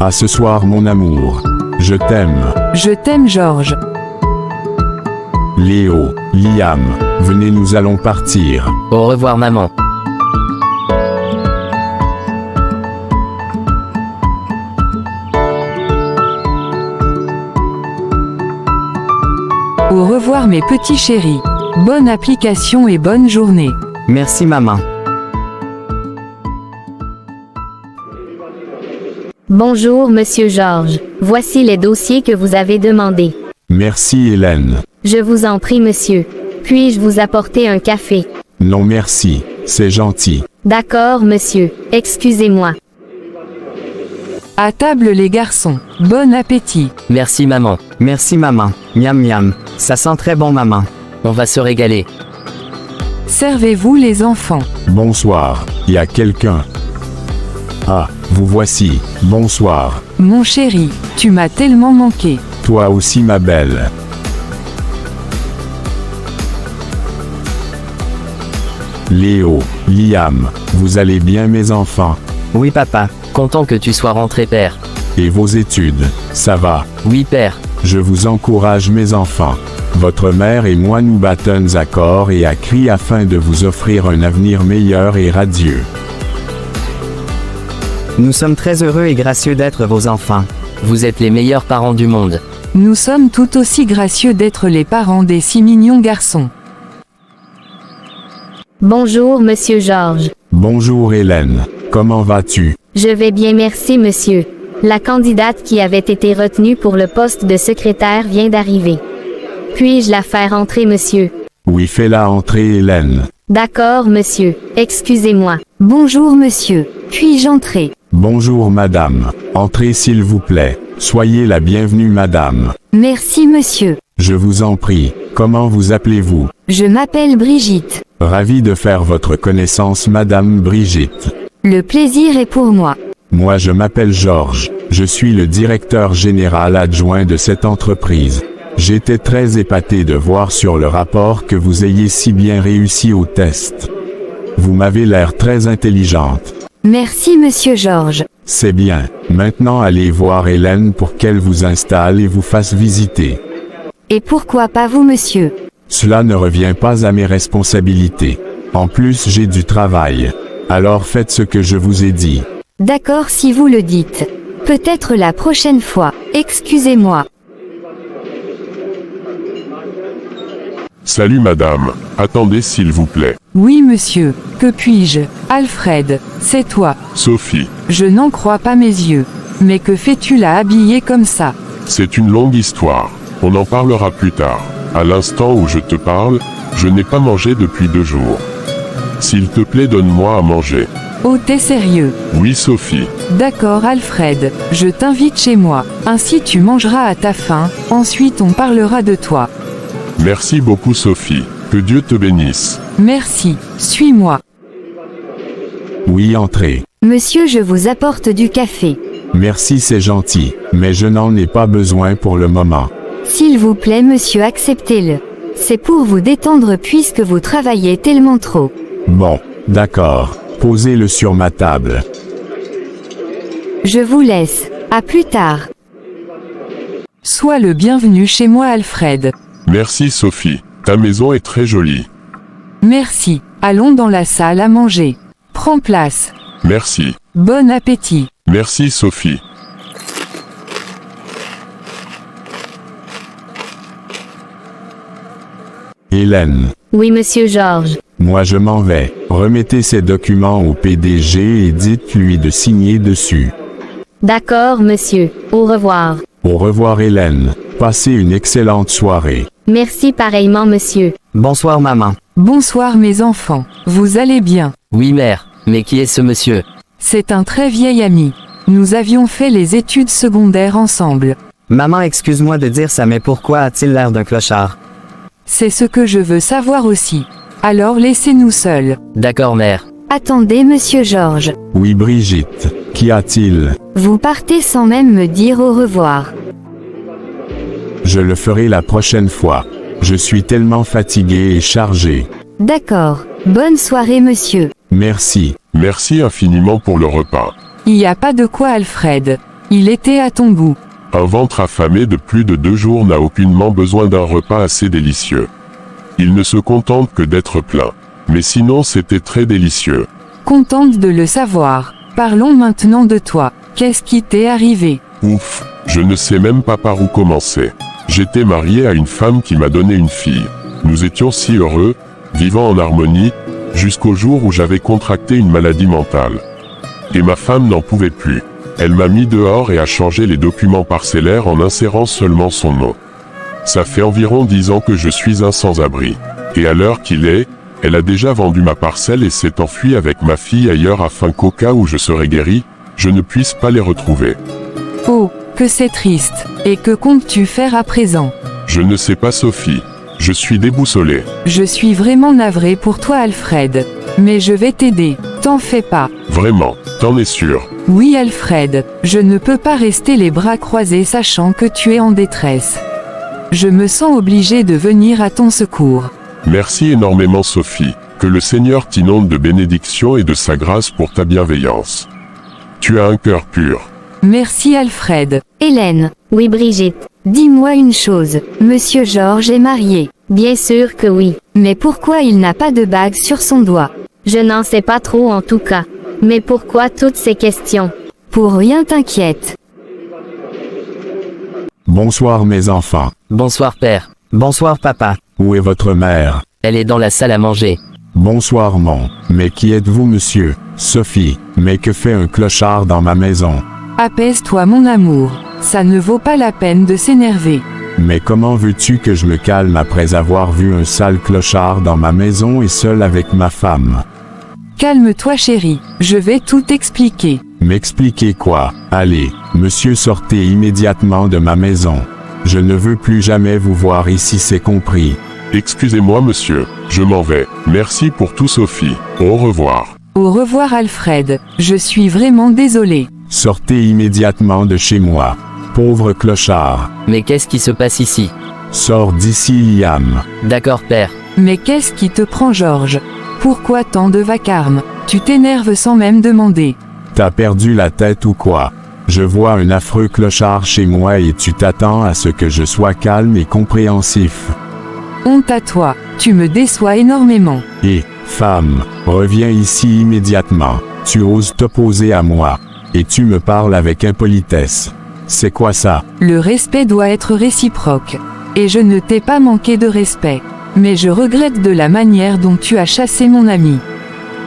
À ce soir mon amour. Je t'aime. Je t'aime Georges. Léo, Liam, venez nous allons partir. Au revoir maman. Au revoir mes petits chéris. Bonne application et bonne journée. Merci maman. Bonjour Monsieur Georges. Voici les dossiers que vous avez demandés. Merci Hélène. Je vous en prie monsieur. Puis-je vous apporter un café? Non merci, c'est gentil. D'accord monsieur. Excusez-moi. À table les garçons. Bon appétit. Merci maman. Merci maman. Miam miam. Ça sent très bon maman. On va se régaler. Servez-vous les enfants. Bonsoir, y a quelqu'un? Ah, vous voici, bonsoir. Mon chéri, tu m'as tellement manqué. Toi aussi ma belle. Léo, Liam, vous allez bien mes enfants? Oui papa. Content que tu sois rentré père. Et vos études, ça va? Oui père. Je vous encourage mes enfants. Votre mère et moi nous battons à corps et à cri afin de vous offrir un avenir meilleur et radieux. Nous sommes très heureux et gracieux d'être vos enfants. Vous êtes les meilleurs parents du monde. Nous sommes tout aussi gracieux d'être les parents des 6 mignons garçons. Bonjour Monsieur Georges. Bonjour Hélène, comment vas-tu? Je vais bien merci monsieur. La candidate qui avait été retenue pour le poste de secrétaire vient d'arriver. Puis-je la faire entrer monsieur? Oui, fais-la entrer Hélène. D'accord monsieur. Excusez-moi. Bonjour monsieur. Puis-je entrer? Bonjour madame, entrez s'il vous plaît. Soyez la bienvenue madame. Merci monsieur. Je vous en prie, comment vous appelez-vous? Je m'appelle Brigitte. Ravi de faire votre connaissance madame Brigitte. Le plaisir est pour moi. Moi je m'appelle Georges, je suis le directeur général adjoint de cette entreprise. J'étais très épaté de voir sur le rapport que vous ayez si bien réussi au test. Vous m'avez l'air très intelligente. Merci monsieur Georges. C'est bien, maintenant allez voir Hélène pour qu'elle vous installe et vous fasse visiter. Et pourquoi pas vous monsieur? Cela ne revient pas à mes responsabilités. En plus j'ai du travail. Alors faites ce que je vous ai dit. D'accord si vous le dites. Peut-être la prochaine fois. Excusez-moi. Salut madame, attendez s'il vous plaît. Oui monsieur. Que puis-je? Alfred, c'est toi. Sophie, Je n'en crois pas mes yeux. Mais que fais-tu là habillé comme ça? c'est une longue histoire. On en parlera plus tard. À l'instant où je te parle, je n'ai pas mangé depuis 2 jours. S'il te plaît, donne-moi à manger. Oh t'es sérieux? Oui Sophie. D'accord Alfred, je t'invite chez moi. Ainsi tu mangeras à ta faim, ensuite on parlera de toi. Merci beaucoup Sophie. Que Dieu te bénisse. Merci, suis-moi. Oui, entrez. Monsieur je vous apporte du café. Merci, c'est gentil, mais je n'en ai pas besoin pour le moment. S'il vous plaît monsieur acceptez-le. C'est pour vous détendre puisque vous travaillez tellement trop. Bon, d'accord. Posez-le sur ma table. Je vous laisse. À plus tard. Sois le bienvenu chez moi Alfred. Merci Sophie. Ta maison est très jolie. Merci. Allons dans la salle à manger. Prends place. Merci. Bon appétit. Merci Sophie. Hélène, Oui monsieur Georges. moi je m'en vais. Remettez ces documents au PDG et dites-lui de signer dessus. D'accord monsieur. Au revoir. Au revoir Hélène. Passez une excellente soirée. Merci pareillement monsieur. Bonsoir maman. Bonsoir mes enfants. Vous allez bien? Oui mère. Mais qui est ce monsieur? C'est un très vieil ami. Nous avions fait les études secondaires ensemble. Maman, excuse-moi de dire ça, mais pourquoi a-t-il l'air d'un clochard? C'est ce que je veux savoir aussi. Alors laissez-nous seuls. D'accord mère. Attendez monsieur Georges. Oui Brigitte, qu'y a-t-il? Vous partez sans même me dire au revoir. Je le ferai la prochaine fois. Je suis tellement fatigué et chargé. D'accord. Bonne soirée monsieur. Merci. Merci infiniment pour le repas. Il n'y a pas de quoi Alfred. Il était à ton goût. Un ventre affamé de plus de 2 jours n'a aucunement besoin d'un repas assez délicieux. Il ne se contente que d'être plein. Mais sinon c'était très délicieux. Contente de le savoir. Parlons maintenant de toi. Qu'est-ce qui t'est arrivé? Ouf, je ne sais même pas par où commencer. J'étais marié à une femme qui m'a donné une fille. Nous étions si heureux, vivant en harmonie, jusqu'au jour où j'avais contracté une maladie mentale. Et ma femme n'en pouvait plus. Elle m'a mis dehors et a changé les documents parcellaires en insérant seulement son nom. Ça fait environ 10 ans que je suis un sans-abri. Et à l'heure qu'il est, elle a déjà vendu ma parcelle et s'est enfuie avec ma fille ailleurs afin qu'au cas où je serais guéri, je ne puisse pas les retrouver. Oh, que c'est triste. Et que comptes-tu faire à présent? Je ne sais pas Sophie. Je suis déboussolé. Je suis vraiment navré pour toi Alfred. Mais je vais t'aider. T'en fais pas. Vraiment, t'en es sûr? Oui Alfred, je ne peux pas rester les bras croisés sachant que tu es en détresse. Je me sens obligé de venir à ton secours. Merci énormément Sophie. Que le Seigneur t'inonde de bénédictions et de sa grâce pour ta bienveillance. Tu as un cœur pur. Merci Alfred. Hélène. Oui Brigitte. Dis-moi une chose, Monsieur Georges est marié. Bien sûr que oui. Mais pourquoi il n'a pas de bague sur son doigt? Je n'en sais pas trop en tout cas. Mais pourquoi toutes ces questions? Pour rien t'inquiète. Bonsoir mes enfants. Bonsoir père. Bonsoir papa. Où est votre mère? Elle est dans la salle à manger. Bonsoir mon. Mais qui êtes-vous monsieur? Sophie. Mais que fait un clochard dans ma maison? Apaise-toi mon amour. Ça ne vaut pas la peine de s'énerver. Mais comment veux-tu que je me calme après avoir vu un sale clochard dans ma maison et seul avec ma femme? Calme-toi chérie, je vais tout expliquer. M'expliquer quoi? Allez, monsieur sortez immédiatement de ma maison. Je ne veux plus jamais vous voir ici, c'est compris. Excusez-moi monsieur, je m'en vais. Merci pour tout Sophie. Au revoir. Au revoir Alfred, je suis vraiment désolé. Sortez immédiatement de chez moi. Pauvre clochard. Mais qu'est-ce qui se passe ici? Sors d'ici Liam. D'accord père. Mais qu'est-ce qui te prend Georges? Pourquoi tant de vacarme? Tu t'énerves sans même demander. T'as perdu la tête ou quoi? Je vois un affreux clochard chez moi et tu t'attends à ce que je sois calme et compréhensif. Honte à toi, tu me déçois énormément. Et, femme, reviens ici immédiatement. Tu oses t'opposer à moi. Et tu me parles avec impolitesse. C'est quoi ça? Le respect doit être réciproque. Et je ne t'ai pas manqué de respect. Mais je regrette de la manière dont tu as chassé mon ami.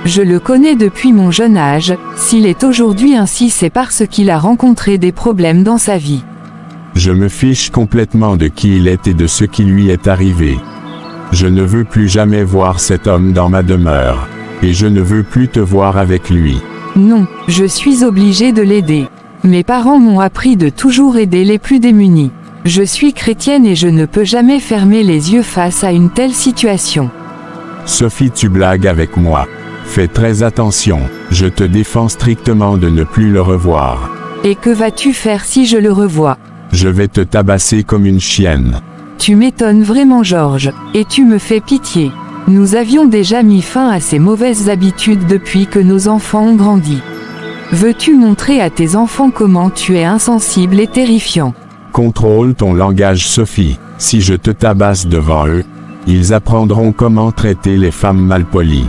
Je le connais depuis mon jeune âge, s'il est aujourd'hui ainsi c'est parce qu'il a rencontré des problèmes dans sa vie. Je me fiche complètement de qui il est et de ce qui lui est arrivé. Je ne veux plus jamais voir cet homme dans ma demeure. Et je ne veux plus te voir avec lui. Non, je suis obligé de l'aider. Mes parents m'ont appris de toujours aider les plus démunis. Je suis chrétienne et je ne peux jamais fermer les yeux face à une telle situation. Sophie, tu blagues avec moi. Fais très attention, je te défends strictement de ne plus le revoir. Et que vas-tu faire si je le revois? Je vais te tabasser comme une chienne. Tu m'étonnes vraiment Georges, et tu me fais pitié. Nous avions déjà mis fin à ces mauvaises habitudes depuis que nos enfants ont grandi. Veux-tu montrer à tes enfants comment tu es insensible et terrifiant? Contrôle ton langage Sophie, si je te tabasse devant eux, ils apprendront comment traiter les femmes malpolies.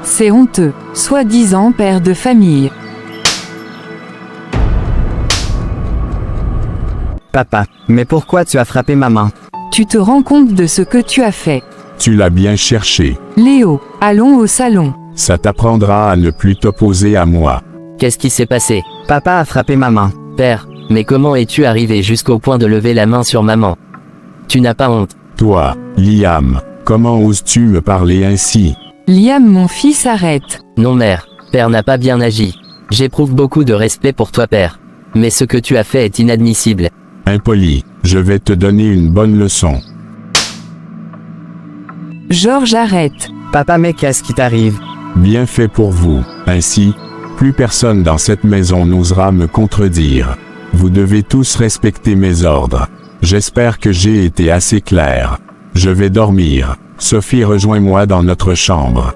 C'est honteux, soi-disant père de famille. Papa, mais pourquoi tu as frappé maman? Tu te rends compte de ce que tu as fait? Tu l'as bien cherché. Léo, allons au salon. Ça t'apprendra à ne plus t'opposer à moi. Qu'est-ce qui s'est passé? Papa a frappé maman. Père, mais comment es-tu arrivé jusqu'au point de lever la main sur maman? Tu n'as pas honte? Toi, Liam, comment oses-tu me parler ainsi? Liam mon fils arrête. Non mère, père n'a pas bien agi. J'éprouve beaucoup de respect pour toi père. Mais ce que tu as fait est inadmissible. Impoli, je vais te donner une bonne leçon. Georges arrête. Papa, mais qu'est-ce qui t'arrive? Bien fait pour vous. Ainsi, plus personne dans cette maison n'osera me contredire. Vous devez tous respecter mes ordres. J'espère que j'ai été assez clair. Je vais dormir. Sophie, rejoins-moi dans notre chambre.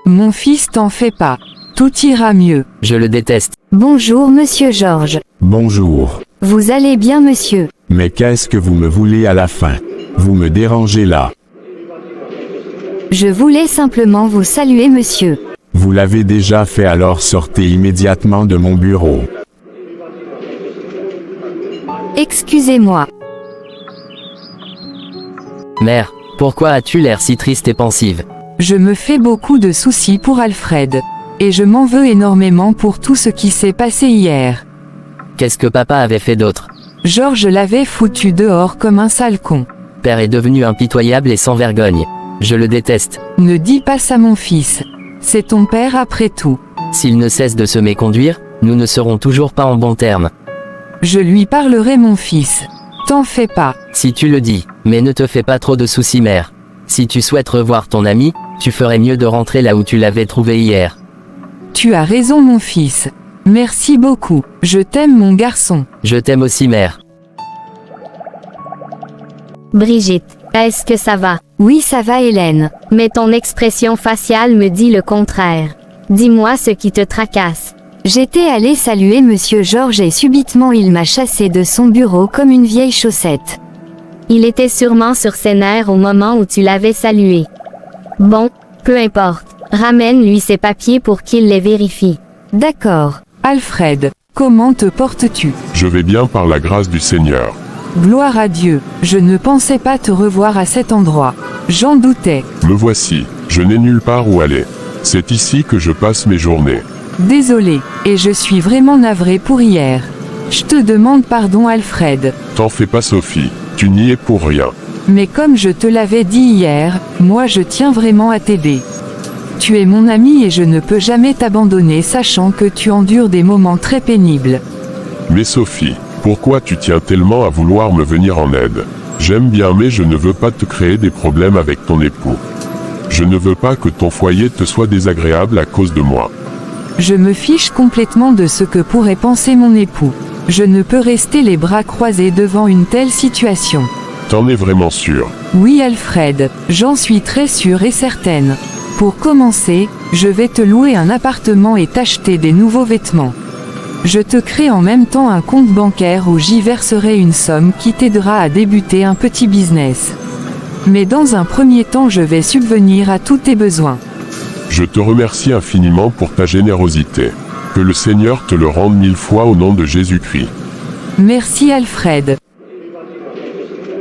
Mon fils, t'en fais pas. Tout ira mieux. Je le déteste. Bonjour monsieur Georges. Bonjour. Vous allez bien monsieur? Mais qu'est-ce que vous me voulez à la fin? Vous me dérangez là. Je voulais simplement vous saluer monsieur. Vous l'avez déjà fait, alors sortez immédiatement de mon bureau. Excusez-moi. Mère, pourquoi as-tu l'air si triste et pensive? Je me fais beaucoup de soucis pour Alfred. Et je m'en veux énormément pour tout ce qui s'est passé hier. Qu'est-ce que papa avait fait d'autre? Georges l'avait foutu dehors comme un sale con. Père est devenu impitoyable et sans vergogne. Je le déteste. Ne dis pas ça mon fils. C'est ton père après tout. S'il ne cesse de se méconduire, nous ne serons toujours pas en bons termes. Je lui parlerai mon fils. T'en fais pas. Si tu le dis, mais ne te fais pas trop de soucis mère. Si tu souhaites revoir ton ami, tu ferais mieux de rentrer là où tu l'avais trouvé hier. Tu as raison mon fils. Merci beaucoup. Je t'aime mon garçon. Je t'aime aussi mère. Brigitte, est-ce que ça va? Oui, ça va Hélène. Mais ton expression faciale me dit le contraire. Dis-moi ce qui te tracasse. J'étais allée saluer monsieur Georges et subitement il m'a chassé de son bureau comme une vieille chaussette. Il était sûrement sur ses nerfs au moment où tu l'avais salué. Bon, peu importe. Ramène-lui ses papiers pour qu'il les vérifie. D'accord. Alfred, comment te portes-tu? Je vais bien par la grâce du Seigneur. Gloire à Dieu. Je ne pensais pas te revoir à cet endroit. J'en doutais. Me voici, je n'ai nulle part où aller. C'est ici que je passe mes journées. Désolé, et je suis vraiment navré pour hier. Je te demande pardon Alfred. T'en fais pas Sophie, tu n'y es pour rien. Mais comme je te l'avais dit hier, moi je tiens vraiment à t'aider. Tu es mon ami et je ne peux jamais t'abandonner sachant que tu endures des moments très pénibles. Mais Sophie, pourquoi tu tiens tellement à vouloir me venir en aide? J'aime bien mais je ne veux pas te créer des problèmes avec ton époux. Je ne veux pas que ton foyer te soit désagréable à cause de moi. Je me fiche complètement de ce que pourrait penser mon époux. Je ne peux rester les bras croisés devant une telle situation. T'en es vraiment sûr? Oui Alfred, j'en suis très sûre et certaine. Pour commencer, je vais te louer un appartement et t'acheter des nouveaux vêtements. Je te crée en même temps un compte bancaire où j'y verserai une somme qui t'aidera à débuter un petit business. Mais dans un premier temps, je vais subvenir à tous tes besoins. Je te remercie infiniment pour ta générosité. Que le Seigneur te le rende 1000 fois au nom de Jésus-Christ. Merci Alfred.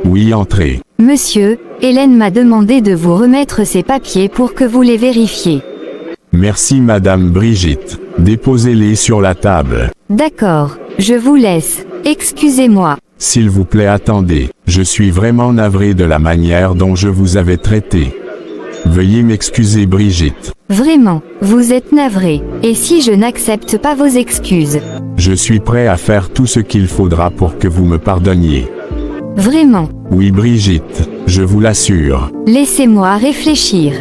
Oui, entrez. Monsieur, Hélène m'a demandé de vous remettre ces papiers pour que vous les vérifiez. Merci Madame Brigitte. Déposez-les sur la table. D'accord, je vous laisse. Excusez-moi. S'il vous plaît, attendez. Je suis vraiment navré de la manière dont je vous avais traité. Veuillez m'excuser Brigitte. Vraiment, vous êtes navré. Et si je n'accepte pas vos excuses? Je suis prêt à faire tout ce qu'il faudra pour que vous me pardonniez. Vraiment. Oui Brigitte, je vous l'assure. Laissez-moi réfléchir.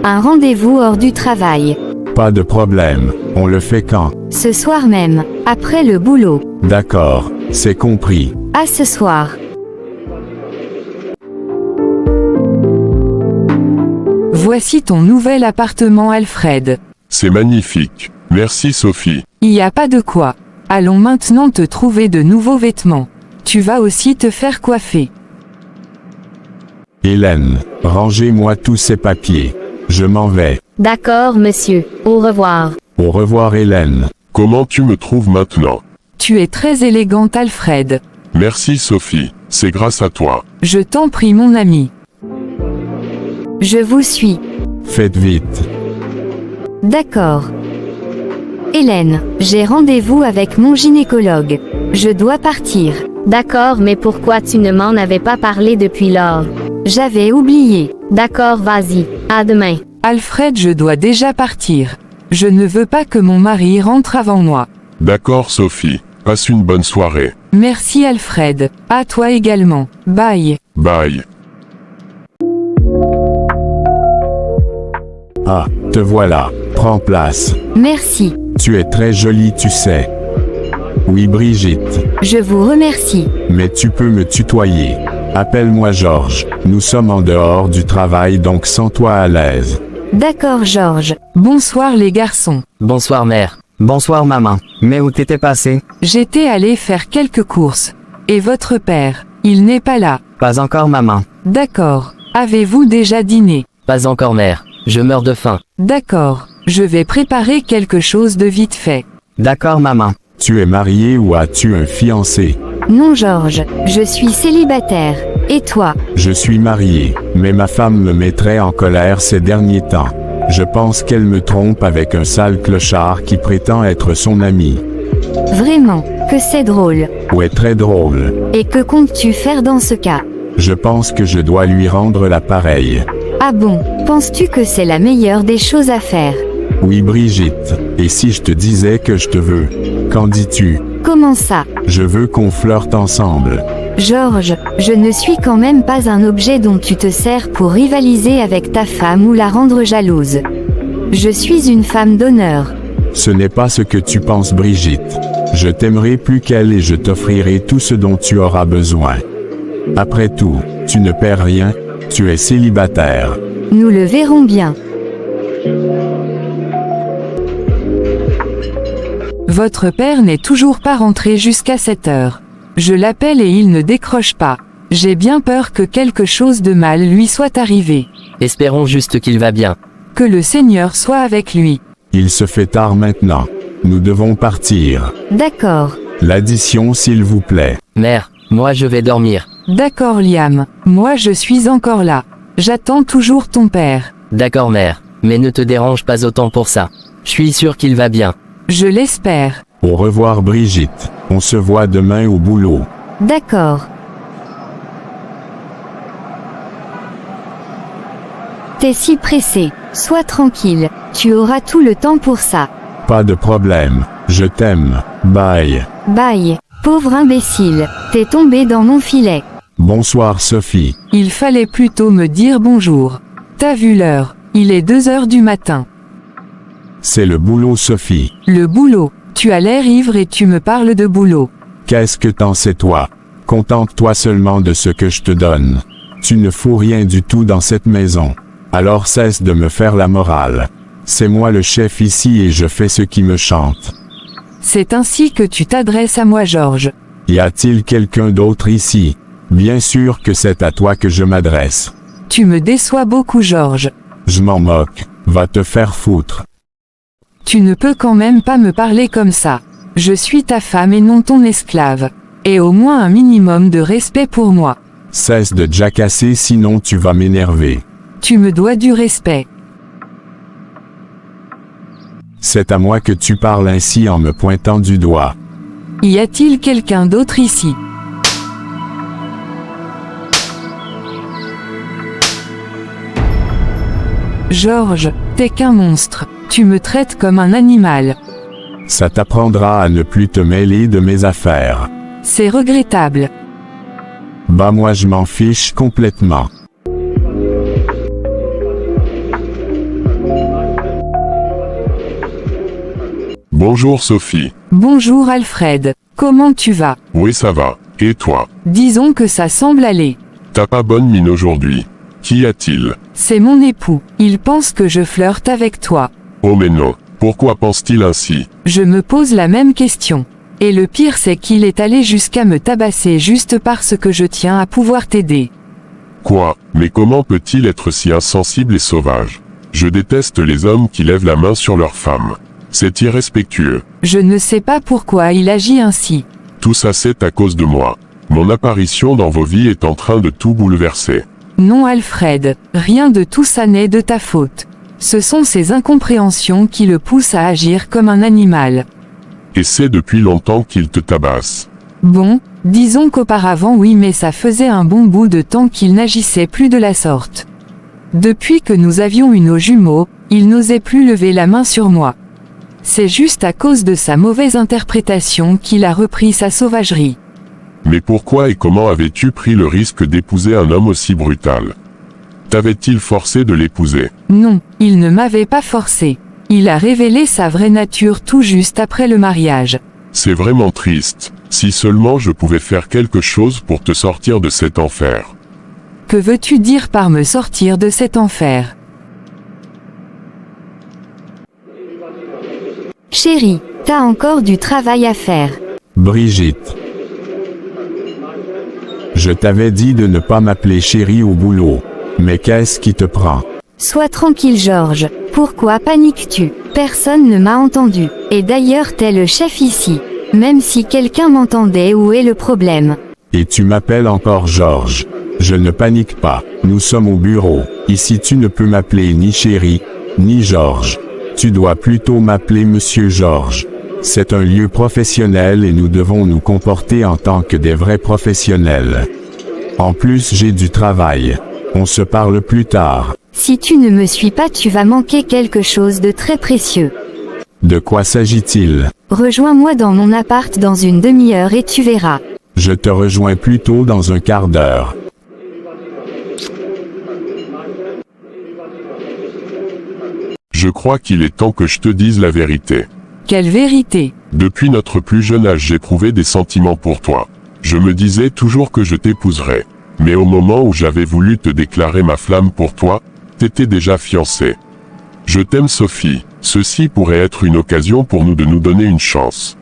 Un rendez-vous hors du travail. Pas de problème. On le fait quand? Ce soir même, après le boulot. D'accord, c'est compris. À ce soir. Voici ton nouvel appartement Alfred. C'est magnifique. Merci Sophie. Il n'y a pas de quoi. Allons maintenant te trouver de nouveaux vêtements. Tu vas aussi te faire coiffer. Hélène, rangez-moi tous ces papiers. Je m'en vais. D'accord, monsieur. Au revoir. Au revoir Hélène. Comment tu me trouves maintenant? Tu es très élégante Alfred. Merci Sophie, c'est grâce à toi. Je t'en prie mon ami. Je vous suis. Faites vite. D'accord. Hélène, j'ai rendez-vous avec mon gynécologue. Je dois partir. D'accord, mais pourquoi tu ne m'en avais pas parlé depuis lors? J'avais oublié. D'accord, vas-y. À demain. Alfred, je dois déjà partir. Je ne veux pas que mon mari rentre avant moi. D'accord Sophie, passe une bonne soirée. Merci Alfred. À toi également. Bye. Bye. Ah, te voilà. Prends place. Merci. Tu es très jolie, tu sais. Oui Brigitte. Je vous remercie. Mais tu peux me tutoyer. Appelle-moi Georges. Nous sommes en dehors du travail donc sens-toi à l'aise. D'accord Georges. Bonsoir les garçons. Bonsoir mère. Bonsoir maman. Mais où t'étais passé? J'étais allé faire quelques courses. Et votre père, il n'est pas là. Pas encore maman. D'accord. Avez-vous déjà dîné? Pas encore mère. Je meurs de faim. D'accord. Je vais préparer quelque chose de vite fait. D'accord maman. Tu es marié ou as-tu un fiancé? Non Georges, je suis célibataire. Et toi? Je suis marié, mais ma femme me mettrait en colère ces derniers temps. Je pense qu'elle me trompe avec un sale clochard qui prétend être son ami. Vraiment, que c'est drôle. Ouais, très drôle. Et que comptes-tu faire dans ce cas? Je pense que je dois lui rendre l'appareil. Ah bon, penses-tu que c'est la meilleure des choses à faire? Oui Brigitte, et si je te disais que je te veux? Qu'en dis-tu? Comment ça? Je veux qu'on flirte ensemble. Georges, je ne suis quand même pas un objet dont tu te sers pour rivaliser avec ta femme ou la rendre jalouse. Je suis une femme d'honneur. Ce n'est pas ce que tu penses Brigitte. Je t'aimerai plus qu'elle et je t'offrirai tout ce dont tu auras besoin. Après tout, tu ne perds rien, tu es célibataire. Nous le verrons bien. Votre père n'est toujours pas rentré jusqu'à cette heure. Je l'appelle et il ne décroche pas. J'ai bien peur que quelque chose de mal lui soit arrivé. Espérons juste qu'il va bien. Que le Seigneur soit avec lui. Il se fait tard maintenant. Nous devons partir. D'accord. L'addition s'il vous plaît. Mère, moi je vais dormir. D'accord Liam, moi je suis encore là. J'attends toujours ton père. D'accord mère, mais ne te dérange pas autant pour ça. Je suis sûr qu'il va bien. Je l'espère. Au revoir Brigitte. On se voit demain au boulot. D'accord. T'es si pressé. Sois tranquille, tu auras tout le temps pour ça. Pas de problème. Je t'aime. Bye. Bye. Pauvre imbécile, t'es tombé dans mon filet. Bonsoir Sophie. Il fallait plutôt me dire bonjour. T'as vu l'heure, il est 2 heures du matin. C'est le boulot Sophie. Le boulot, tu as l'air ivre et tu me parles de boulot. Qu'est-ce que t'en sais toi? Contente-toi seulement de ce que je te donne. Tu ne fous rien du tout dans cette maison. Alors cesse de me faire la morale. C'est moi le chef ici et je fais ce qui me chante. C'est ainsi que tu t'adresses à moi Georges. Y a-t-il quelqu'un d'autre ici? Bien sûr que c'est à toi que je m'adresse. Tu me déçois beaucoup Georges. Je m'en moque. Va te faire foutre. Tu ne peux quand même pas me parler comme ça. Je suis ta femme et non ton esclave. Et au moins un minimum de respect pour moi. Cesse de jacasser sinon tu vas m'énerver. Tu me dois du respect. C'est à moi que tu parles ainsi en me pointant du doigt. Y a-t-il quelqu'un d'autre ici? Georges, t'es qu'un monstre. Tu me traites comme un animal. Ça t'apprendra à ne plus te mêler de mes affaires. C'est regrettable. Bah moi je m'en fiche complètement. Bonjour Sophie. Bonjour Alfred. Comment tu vas? Oui ça va. Et toi? Disons que ça semble aller. T'as pas bonne mine aujourd'hui. Qu'y a-t-il? C'est mon époux. Il pense que je flirte avec toi. Oh mais non. Pourquoi pense-t-il ainsi? Je me pose la même question. Et le pire c'est qu'il est allé jusqu'à me tabasser juste parce que je tiens à pouvoir t'aider. Quoi? Mais comment peut-il être si insensible et sauvage? Je déteste les hommes qui lèvent la main sur leurs femmes. C'est irrespectueux. Je ne sais pas pourquoi il agit ainsi. Tout ça c'est à cause de moi. Mon apparition dans vos vies est en train de tout bouleverser. Non Alfred, rien de tout ça n'est de ta faute. Ce sont ces incompréhensions qui le poussent à agir comme un animal. Et c'est depuis longtemps qu'il te tabasse. Bon, disons qu'auparavant oui mais ça faisait un bon bout de temps qu'il n'agissait plus de la sorte. Depuis que nous avions eu nos jumeaux, il n'osait plus lever la main sur moi. C'est juste à cause de sa mauvaise interprétation qu'il a repris sa sauvagerie. Mais pourquoi et comment avais-tu pris le risque d'épouser un homme aussi brutal? T'avait-il forcé de l'épouser? Non, il ne m'avait pas forcé. Il a révélé sa vraie nature tout juste après le mariage. C'est vraiment triste. Si seulement je pouvais faire quelque chose pour te sortir de cet enfer. Que veux-tu dire par me sortir de cet enfer? Chérie, t'as encore du travail à faire. Brigitte. Je t'avais dit de ne pas m'appeler chérie au boulot. Mais qu'est-ce qui te prend? Sois tranquille Georges, pourquoi paniques-tu? Personne ne m'a entendu. Et d'ailleurs t'es le chef ici. Même si quelqu'un m'entendait, où est le problème? Et tu m'appelles encore Georges. Je ne panique pas. Nous sommes au bureau. Ici tu ne peux m'appeler ni chérie, ni Georges. Tu dois plutôt m'appeler Monsieur Georges. C'est un lieu professionnel et nous devons nous comporter en tant que des vrais professionnels. En plus j'ai du travail. On se parle plus tard. Si tu ne me suis pas, tu vas manquer quelque chose de très précieux. De quoi s'agit-il? Rejoins-moi dans mon appart dans une demi-heure et tu verras. Je te rejoins plutôt dans un quart d'heure. Je crois qu'il est temps que je te dise la vérité. Quelle vérité? Depuis notre plus jeune âge, j'éprouvais des sentiments pour toi. Je me disais toujours que je t'épouserais. Mais au moment où j'avais voulu te déclarer ma flamme pour toi, t'étais déjà fiancée. Je t'aime Sophie. Ceci pourrait être une occasion pour nous de nous donner une chance.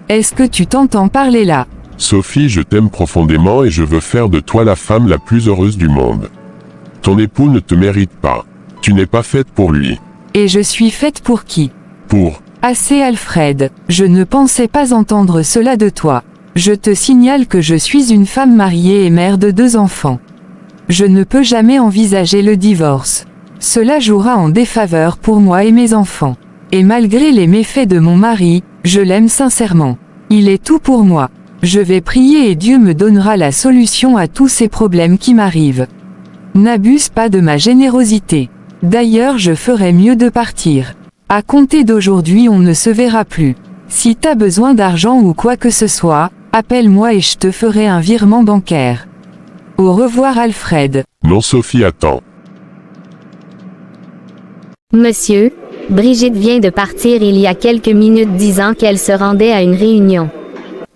Est-ce que tu t'entends parler là? Sophie, je t'aime profondément et je veux faire de toi la femme la plus heureuse du monde. Ton époux ne te mérite pas. Tu n'es pas faite pour lui. Et je suis faite pour qui? Pour... Assez Alfred, je ne pensais pas entendre cela de toi. Je te signale que je suis une femme mariée et mère de 2 enfants. Je ne peux jamais envisager le divorce. Cela jouera en défaveur pour moi et mes enfants. Et malgré les méfaits de mon mari, je l'aime sincèrement. Il est tout pour moi. Je vais prier et Dieu me donnera la solution à tous ces problèmes qui m'arrivent. N'abuse pas de ma générosité. D'ailleurs, je ferais mieux de partir. À compter d'aujourd'hui, on ne se verra plus. Si t'as besoin d'argent ou quoi que ce soit, appelle-moi et je te ferai un virement bancaire. Au revoir Alfred. Non Sophie, attends. Monsieur, Brigitte vient de partir il y a quelques minutes disant qu'elle se rendait à une réunion.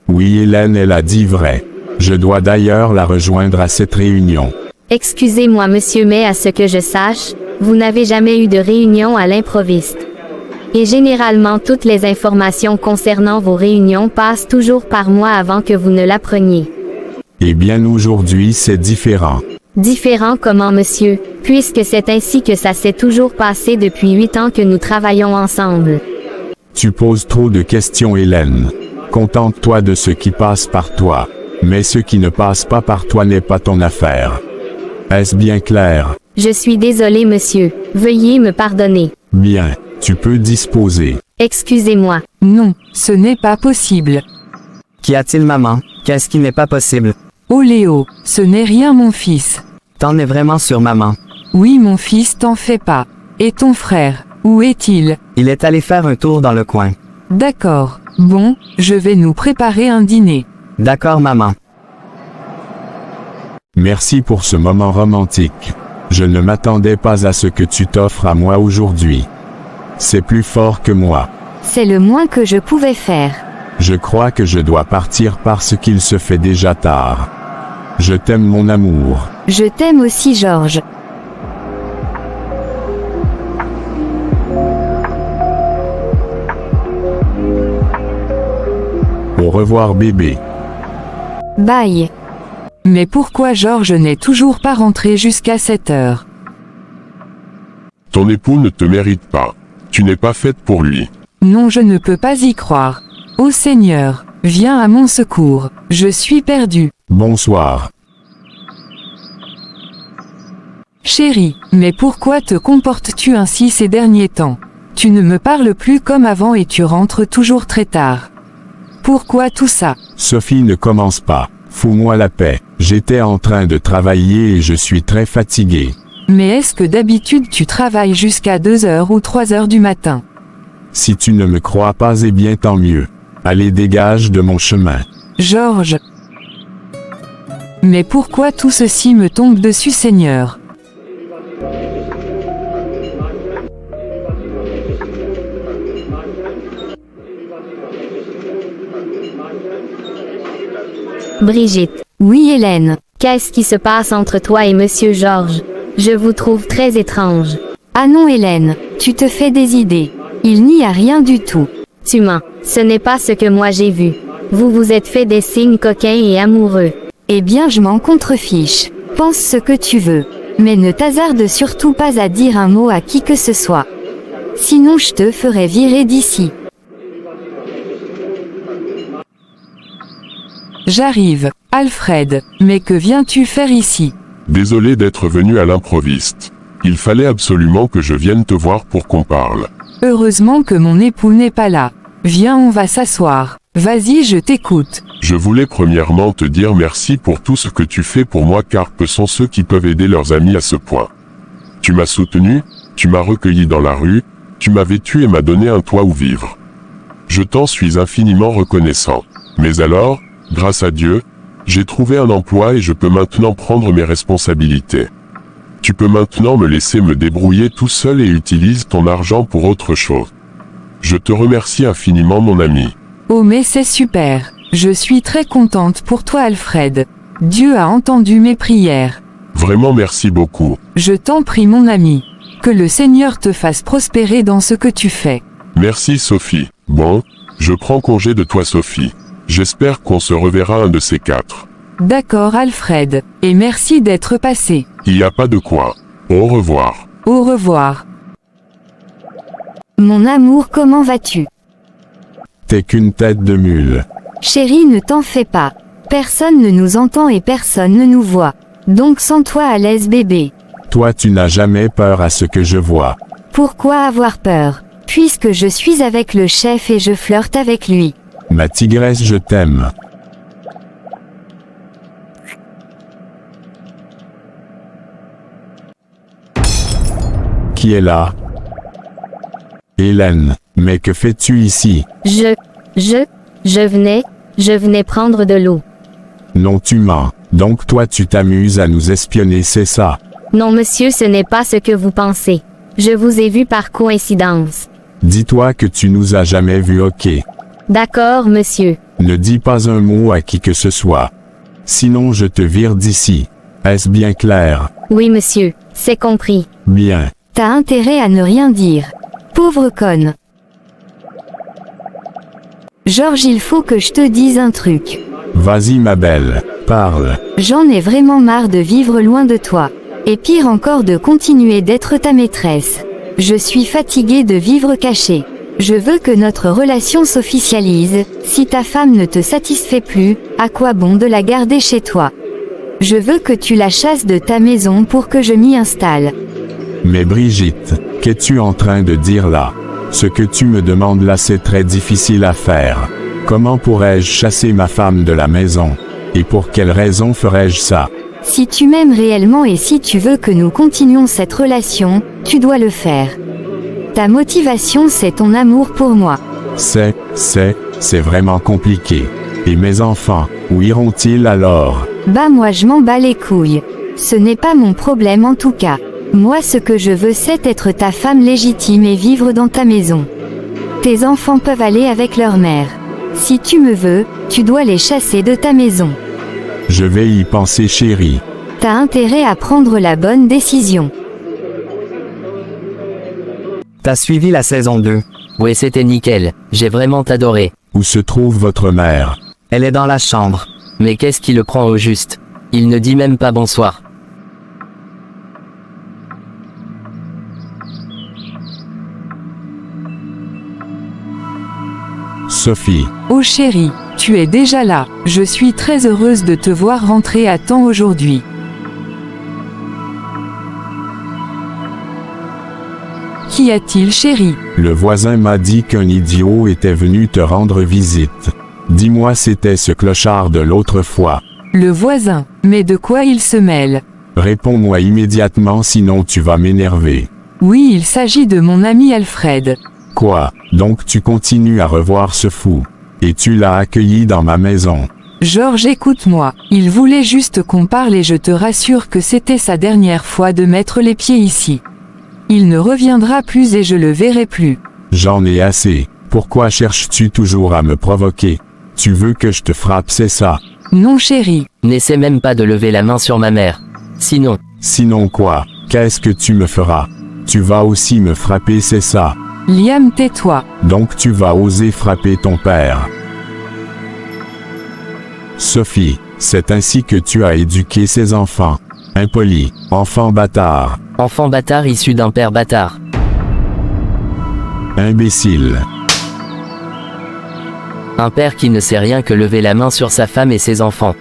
Oui Hélène, elle a dit vrai. Je dois d'ailleurs la rejoindre à cette réunion. Excusez-moi monsieur, mais à ce que je sache, vous n'avez jamais eu de réunion à l'improviste. Et généralement toutes les informations concernant vos réunions passent toujours par moi avant que vous ne l'appreniez. Eh bien aujourd'hui c'est différent. Différent comment monsieur, puisque c'est ainsi que ça s'est toujours passé depuis 8 ans que nous travaillons ensemble. Tu poses trop de questions Hélène. Contente-toi de ce qui passe par toi. Mais ce qui ne passe pas par toi n'est pas ton affaire. Est-ce bien clair? Je suis désolé monsieur, veuillez me pardonner. Bien, tu peux disposer. Excusez-moi. Non, ce n'est pas possible. Qu'y a-t-il maman? Qu'est-ce qui n'est pas possible? Oh Léo, ce n'est rien mon fils. T'en es vraiment sûre maman? Oui mon fils, t'en fais pas. Et ton frère, où est-il? Il est allé faire un tour dans le coin. D'accord. Bon, je vais nous préparer un dîner. D'accord maman. Merci pour ce moment romantique. Je ne m'attendais pas à ce que tu t'offres à moi aujourd'hui. C'est plus fort que moi. C'est le moins que je pouvais faire. Je crois que je dois partir parce qu'il se fait déjà tard. Je t'aime mon amour. Je t'aime aussi Georges. Au revoir bébé. Bye. Mais pourquoi Georges n'est toujours pas rentré jusqu'à 7 heures? Ton époux ne te mérite pas. Tu n'es pas faite pour lui. Non, je ne peux pas y croire. Ô Seigneur, viens à mon secours. Je suis perdu. Bonsoir. Chérie, mais pourquoi te comportes-tu ainsi ces derniers temps? Tu ne me parles plus comme avant et tu rentres toujours très tard. Pourquoi tout ça? Sophie, ne commence pas. Fous-moi la paix. J'étais en train de travailler et je suis très fatigué. Mais est-ce que d'habitude tu travailles jusqu'à 2 heures ou 3 heures du matin? Si tu ne me crois pas, eh bien tant mieux. Allez, dégage de mon chemin. Georges. Mais pourquoi tout ceci me tombe dessus, Seigneur? Brigitte. Oui Hélène. Qu'est-ce qui se passe entre toi et monsieur Georges? Je vous trouve très étrange. Ah non Hélène, tu te fais des idées. Il n'y a rien du tout. Tu mens. Ce n'est pas ce que moi j'ai vu. Vous vous êtes fait des signes coquins et amoureux. Eh bien je m'en contrefiche. Pense ce que tu veux. Mais ne t'hasarde surtout pas à dire un mot à qui que ce soit. Sinon je te ferai virer d'ici. J'arrive, Alfred, mais que viens-tu faire ici? Désolé d'être venu à l'improviste. Il fallait absolument que je vienne te voir pour qu'on parle. Heureusement que mon époux n'est pas là. Viens, on va s'asseoir. Vas-y, je t'écoute. Je voulais premièrement te dire merci pour tout ce que tu fais pour moi, car peu sont ceux qui peuvent aider leurs amis à ce point. Tu m'as soutenu, tu m'as recueilli dans la rue, tu m'as vêtu et m'as donné un toit où vivre. Je t'en suis infiniment reconnaissant. Mais alors, grâce à Dieu, j'ai trouvé un emploi et je peux maintenant prendre mes responsabilités. Tu peux maintenant me laisser me débrouiller tout seul et utilise ton argent pour autre chose. Je te remercie infiniment, mon ami. Oh mais c'est super. Je suis très contente pour toi, Alfred. Dieu a entendu mes prières. Vraiment merci beaucoup. Je t'en prie, mon ami. Que le Seigneur te fasse prospérer dans ce que tu fais. Merci Sophie. Bon, je prends congé de toi Sophie. J'espère qu'on se reverra un de ces quatre. D'accord, Alfred. Et merci d'être passé. Il n'y a pas de quoi. Au revoir. Au revoir. Mon amour, comment vas-tu? T'es qu'une tête de mule. Chérie, ne t'en fais pas. Personne ne nous entend et personne ne nous voit. Donc sens-toi à l'aise, bébé. Toi, tu n'as jamais peur à ce que je vois. Pourquoi avoir peur? Puisque je suis avec le chef et je flirte avec lui. Ma tigresse, je t'aime. Qui est là? Hélène, mais que fais-tu ici? Je venais prendre de l'eau. Non, tu mens. Donc toi tu t'amuses à nous espionner, c'est ça? Non monsieur, ce n'est pas ce que vous pensez. Je vous ai vu par coïncidence. Dis-toi que tu nous as jamais vus, ok? D'accord monsieur. Ne dis pas un mot à qui que ce soit. Sinon je te vire d'ici. Est-ce bien clair? Oui monsieur, c'est compris. Bien. T'as intérêt à ne rien dire. Pauvre conne. Georges, il faut que je te dise un truc. Vas-y ma belle, parle. J'en ai vraiment marre de vivre loin de toi. Et pire encore de continuer d'être ta maîtresse. Je suis fatiguée de vivre cachée. Je veux que notre relation s'officialise. Si ta femme ne te satisfait plus, à quoi bon de la garder chez toi? Je veux que tu la chasses de ta maison pour que je m'y installe. Mais Brigitte, qu'es-tu en train de dire là? Ce que tu me demandes là, c'est très difficile à faire. Comment pourrais-je chasser ma femme de la maison? Et pour quelle raison ferais-je ça? Si tu m'aimes réellement et si tu veux que nous continuions cette relation, tu dois le faire. Ta motivation, c'est ton amour pour moi. C'est vraiment compliqué. Et mes enfants, où iront-ils alors? Bah moi je m'en bats les couilles. Ce n'est pas mon problème en tout cas. Moi ce que je veux c'est être ta femme légitime et vivre dans ta maison. Tes enfants peuvent aller avec leur mère. Si tu me veux, tu dois les chasser de ta maison. Je vais y penser chérie. T'as intérêt à prendre la bonne décision. T'as suivi la saison 2. Ouais, c'était nickel. J'ai vraiment adoré. Où se trouve votre mère? Elle est dans la chambre. Mais qu'est-ce qui le prend au juste? Il ne dit même pas bonsoir. Sophie. Oh chérie, tu es déjà là. Je suis très heureuse de te voir rentrer à temps aujourd'hui. Qu'y a-t-il chérie? Le voisin m'a dit qu'un idiot était venu te rendre visite. Dis-moi, c'était ce clochard de l'autre fois. Le voisin, mais de quoi il se mêle? Réponds-moi immédiatement, sinon tu vas m'énerver. Oui, il s'agit de mon ami Alfred. Quoi? Donc tu continues à revoir ce fou. Et tu l'as accueilli dans ma maison. Georges, écoute-moi. Il voulait juste qu'on parle et je te rassure que c'était sa dernière fois de mettre les pieds ici. Il ne reviendra plus et je le verrai plus. J'en ai assez. Pourquoi cherches-tu toujours à me provoquer? Tu veux que je te frappe, c'est ça? Non chérie. N'essaie même pas de lever la main sur ma mère. Sinon. Sinon quoi? Qu'est-ce que tu me feras? Tu vas aussi me frapper, c'est ça? Liam, tais-toi. Donc tu vas oser frapper ton père. Sophie, c'est ainsi que tu as éduqué ces enfants. Impoli, enfant bâtard, Enfant bâtard issu d'un père bâtard. imbécile, Un père qui ne sait rien que lever la main sur sa femme et ses enfants.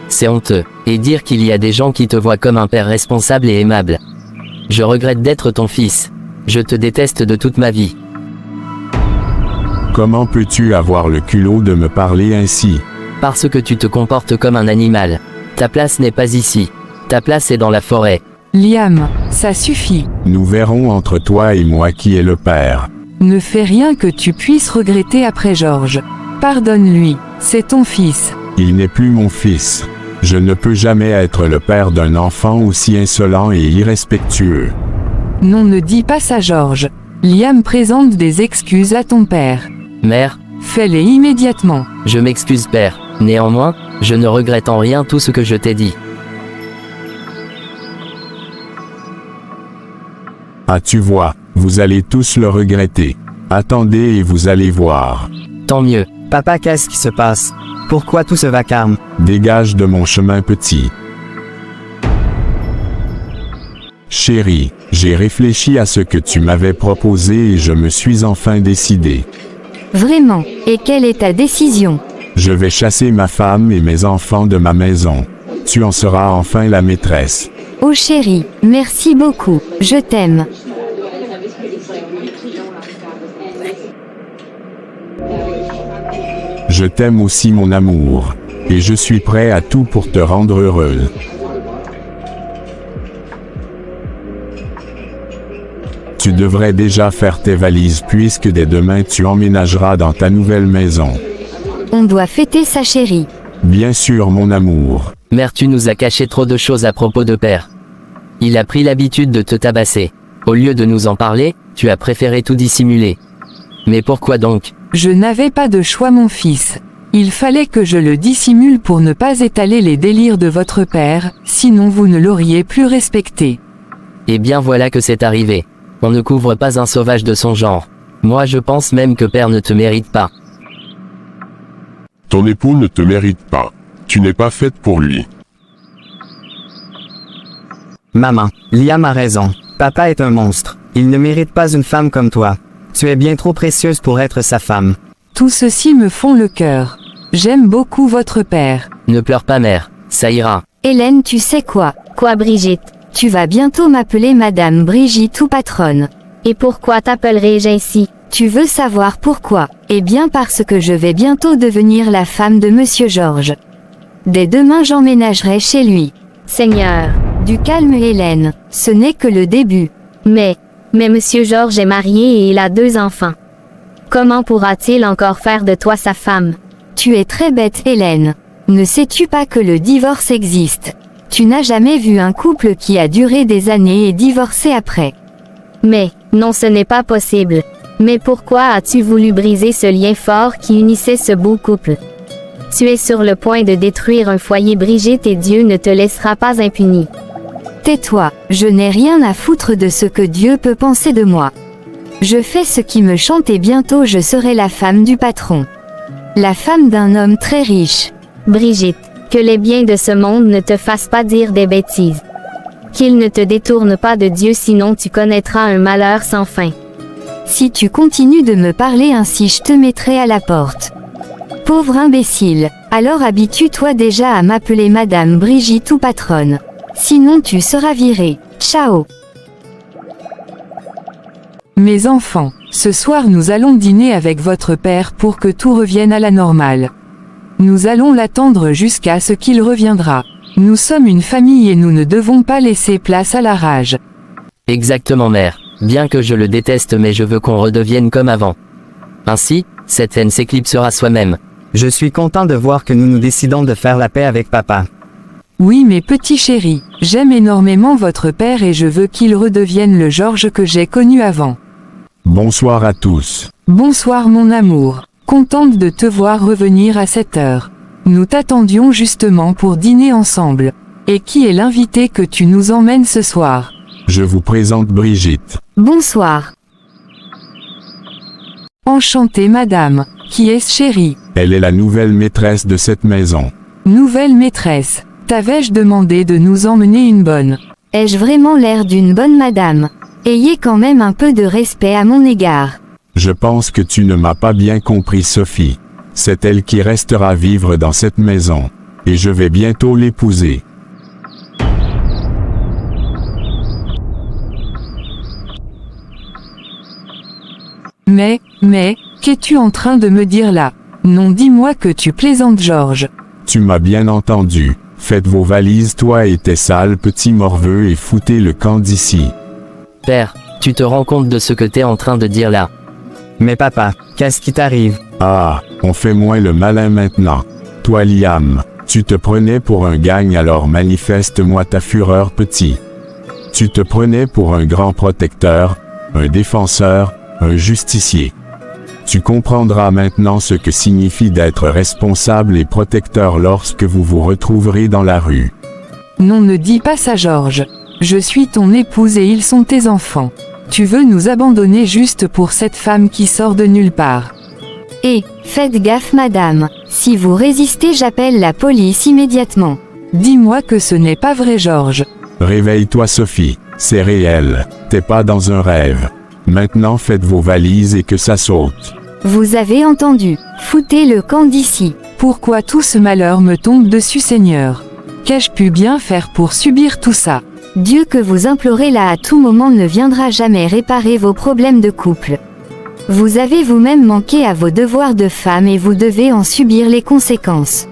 C'est honteux. Et dire qu'il y a des gens qui te voient comme un père responsable et aimable. Je regrette d'être ton fils. Je te déteste de toute ma vie. comment peux-tu avoir le culot de me parler ainsi? Parce que tu te comportes comme un animal. Ta place n'est pas ici. Ta place est dans la forêt. Liam, ça suffit. Nous verrons entre toi et moi qui est le père. Ne fais rien que tu puisses regretter après Georges. Pardonne-lui, c'est ton fils. Il n'est plus mon fils. Je ne peux jamais être le père d'un enfant aussi insolent et irrespectueux. Non, ne dis pas ça, Georges. Liam présente des excuses à ton père. Mère, Fais-les immédiatement. je m'excuse père. Néanmoins, je ne regrette en rien tout ce que je t'ai dit. Ah, tu vois, vous allez tous le regretter. Attendez et vous allez voir. Tant mieux. Papa, qu'est-ce qui se passe? Pourquoi tout ce vacarme? Dégage de mon chemin petit. Chérie, j'ai réfléchi à ce que tu m'avais proposé et je me suis enfin décidé. Vraiment. Et quelle est ta décision? Je vais chasser ma femme et mes enfants de ma maison. Tu en seras enfin la maîtresse. Oh chérie, merci beaucoup. Je t'aime. Je t'aime aussi mon amour. Et je suis prêt à tout pour te rendre heureuse. Tu devrais déjà faire tes valises puisque dès demain tu emménageras dans ta nouvelle maison. On doit fêter ça chérie. Bien sûr mon amour. Mère, tu nous as caché trop de choses à propos de père. Il a pris l'habitude de te tabasser. Au lieu de nous en parler, tu as préféré tout dissimuler. Mais pourquoi donc? Je n'avais pas de choix, mon fils. Il fallait que je le dissimule pour ne pas étaler les délires de votre père, sinon vous ne l'auriez plus respecté. Eh bien voilà que c'est arrivé. On ne couvre pas un sauvage de son genre. Moi je pense même que père ne te mérite pas. Ton époux ne te mérite pas. Tu n'es pas faite pour lui. Maman, Liam a raison. Papa est un monstre. Il ne mérite pas une femme comme toi. Tu es bien trop précieuse pour être sa femme. Tout ceci me fond le cœur. J'aime beaucoup votre père. Ne pleure pas mère, ça ira. Hélène, tu sais quoi? Quoi Brigitte? Tu vas bientôt m'appeler Madame Brigitte ou patronne. Et pourquoi t'appellerai-je ainsi? Tu veux savoir pourquoi? Eh bien parce que je vais bientôt devenir la femme de Monsieur Georges. Dès demain j'emménagerai chez lui. Seigneur, du calme Hélène, ce n'est que le début. Mais Monsieur Georges est marié et il a 2 enfants. Comment pourra-t-il encore faire de toi sa femme? Tu es très bête Hélène. Ne sais-tu pas que le divorce existe? Tu n'as jamais vu un couple qui a duré des années et divorcé après. Mais, non ce n'est pas possible. Mais pourquoi as-tu voulu briser ce lien fort qui unissait ce beau couple? Tu es sur le point de détruire un foyer Brigitte et Dieu ne te laissera pas impunie. Tais-toi, je n'ai rien à foutre de ce que Dieu peut penser de moi. Je fais ce qui me chante et bientôt je serai la femme du patron. La femme d'un homme très riche. Brigitte, que les biens de ce monde ne te fassent pas dire des bêtises. Qu'il ne te détourne pas de Dieu sinon tu connaîtras un malheur sans fin. Si tu continues de me parler ainsi je te mettrai à la porte. Pauvre imbécile, alors habitue-toi déjà à m'appeler Madame Brigitte ou patronne. Sinon tu seras viré. Ciao. Mes enfants, ce soir nous allons dîner avec votre père pour que tout revienne à la normale. Nous allons l'attendre jusqu'à ce qu'il reviendra. Nous sommes une famille et nous ne devons pas laisser place à la rage. Exactement mère. Bien que je le déteste mais je veux qu'on redevienne comme avant. Ainsi, cette haine s'éclipsera soi-même. Je suis content de voir que nous nous décidons de faire la paix avec papa. Oui mes petits chéris, j'aime énormément votre père et je veux qu'il redevienne le Georges que j'ai connu avant. Bonsoir à tous. Bonsoir mon amour, contente de te voir revenir à cette heure. Nous t'attendions justement pour dîner ensemble. Et qui est l'invité que tu nous emmènes ce soir? Je vous présente Brigitte. Bonsoir. Enchantée madame. Qui est-ce chérie? Elle est la nouvelle maîtresse de cette maison. Nouvelle maîtresse. T'avais-je demandé de nous emmener une bonne? Ai-je vraiment l'air d'une bonne madame? Ayez quand même un peu de respect à mon égard. Je pense que tu ne m'as pas bien compris Sophie. C'est elle qui restera vivre dans cette maison. Et je vais bientôt l'épouser. Mais, qu'es-tu en train de me dire là? Non, dis-moi que tu plaisantes Georges. Tu m'as bien entendu. Faites vos valises toi et tes sales petits morveux et foutez le camp d'ici. Père, tu te rends compte de ce que t'es en train de dire là? Mais papa, qu'est-ce qui t'arrive? Ah, on fait moins le malin maintenant. Toi Liam, tu te prenais pour un gagne alors manifeste-moi ta fureur petit. Tu te prenais pour un grand protecteur, un défenseur, un justicier. Tu comprendras maintenant ce que signifie d'être responsable et protecteur lorsque vous vous retrouverez dans la rue. Non, ne dis pas ça Georges. Je suis ton épouse et ils sont tes enfants. Tu veux nous abandonner juste pour cette femme qui sort de nulle part. Et, faites gaffe madame. Si vous résistez, j'appelle la police immédiatement. Dis-moi que ce n'est pas vrai Georges. Réveille-toi Sophie, c'est réel, t'es pas dans un rêve. Maintenant faites vos valises et que ça saute. Vous avez entendu. Foutez le camp d'ici. Pourquoi tout ce malheur me tombe dessus Seigneur? Qu'ai-je pu bien faire pour subir tout ça? Dieu que vous implorez là à tout moment ne viendra jamais réparer vos problèmes de couple. Vous avez vous-même manqué à vos devoirs de femme et vous devez en subir les conséquences.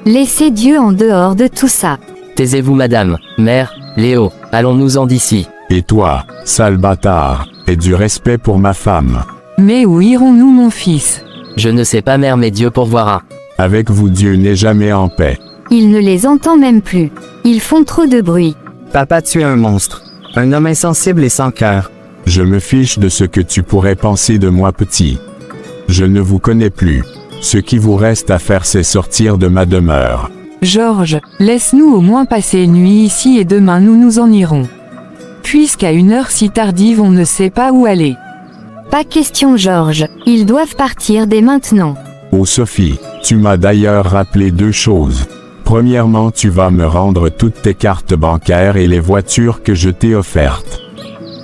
Laissez Dieu en dehors de tout ça. Taisez-vous madame, mère, Léo, allons-nous-en d'ici. Et toi, sale bâtard, aie du respect pour ma femme. Mais où irons-nous mon fils? Je ne sais pas mère mais Dieu pourvoira. Avec vous Dieu n'est jamais en paix. Il ne les entend même plus. Ils font trop de bruit. Papa, tu es un monstre. Un homme insensible et sans cœur. Je me fiche de ce que tu pourrais penser de moi petit. Je ne vous connais plus. Ce qui vous reste à faire c'est sortir de ma demeure. Georges, laisse-nous au moins passer une nuit ici et demain nous nous en irons. Puisqu'à une heure si tardive on ne sait pas où aller. Pas question Georges, ils doivent partir dès maintenant. Oh Sophie, tu m'as d'ailleurs rappelé deux choses. Premièrement, tu vas me rendre toutes tes cartes bancaires et les voitures que je t'ai offertes.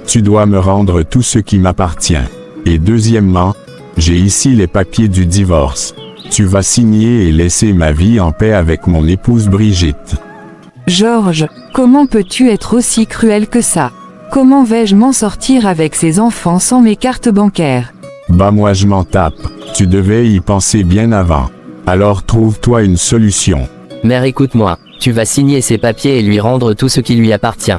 Tu dois me rendre tout ce qui m'appartient. Et deuxièmement, j'ai ici les papiers du divorce. Tu vas signer et laisser ma vie en paix avec mon épouse Brigitte. Georges, comment peux-tu être aussi cruel que ça? Comment vais-je m'en sortir avec ces enfants sans mes cartes bancaires? Bah moi je m'en tape, tu devais y penser bien avant. Alors trouve-toi une solution. Mère écoute-moi, tu vas signer ces papiers et lui rendre tout ce qui lui appartient.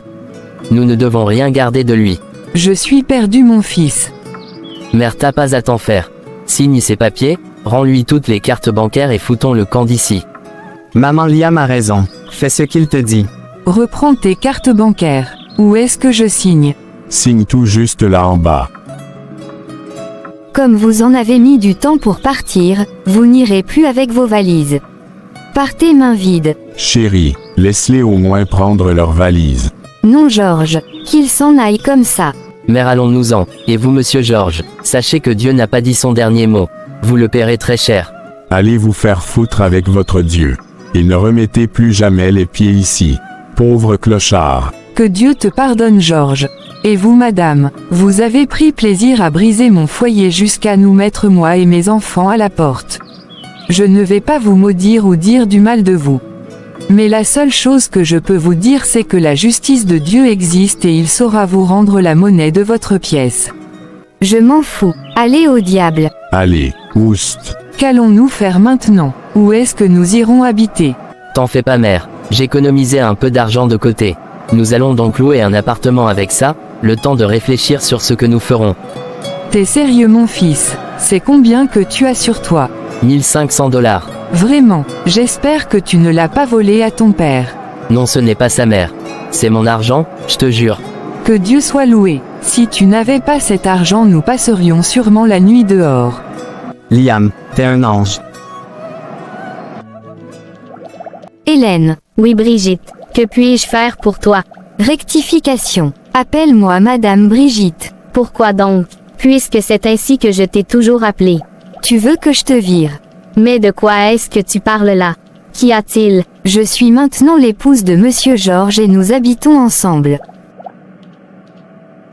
Nous ne devons rien garder de lui. Je suis perdu mon fils. Mère t'as pas à t'en faire. Signe ces papiers, rends-lui toutes les cartes bancaires et foutons le camp d'ici. Maman Liam a raison. Fais ce qu'il te dit. Reprends tes cartes bancaires. Où est-ce que je signe? Signe tout juste là en bas. Comme vous en avez mis du temps pour partir, vous n'irez plus avec vos valises. Partez main vide. Chérie, laisse-les au moins prendre leurs valises. Non Georges, qu'ils s'en aillent comme ça. Mère allons-nous-en, et vous monsieur Georges, sachez que Dieu n'a pas dit son dernier mot. Vous le paierez très cher. Allez vous faire foutre avec votre Dieu. Et ne remettez plus jamais les pieds ici. Pauvre clochard. Que Dieu te pardonne Georges. Et vous madame, vous avez pris plaisir à briser mon foyer jusqu'à nous mettre moi et mes enfants à la porte. Je ne vais pas vous maudire ou dire du mal de vous. Mais la seule chose que je peux vous dire c'est que la justice de Dieu existe et il saura vous rendre la monnaie de votre pièce. Je m'en fous. Allez au diable. Allez, oust. Qu'allons-nous faire maintenant? Où est-ce que nous irons habiter? T'en fais pas mère, j'économisais un peu d'argent de côté. Nous allons donc louer un appartement avec ça, le temps de réfléchir sur ce que nous ferons. T'es sérieux mon fils? C'est combien que tu as sur toi? 1500 $. Vraiment, j'espère que tu ne l'as pas volé à ton père. Non ce n'est pas sa mère. C'est mon argent, je te jure. Que Dieu soit loué. Si tu n'avais pas cet argent nous passerions sûrement la nuit dehors. Liam, t'es un ange. Hélène. Oui Brigitte. Que puis-je faire pour toi? Rectification. Appelle-moi Madame Brigitte. Pourquoi donc? Puisque c'est ainsi que je t'ai toujours appelé. Tu veux que je te vire? Mais de quoi est-ce que tu parles là? Qu'y a-t-il? Je suis maintenant l'épouse de Monsieur Georges et nous habitons ensemble.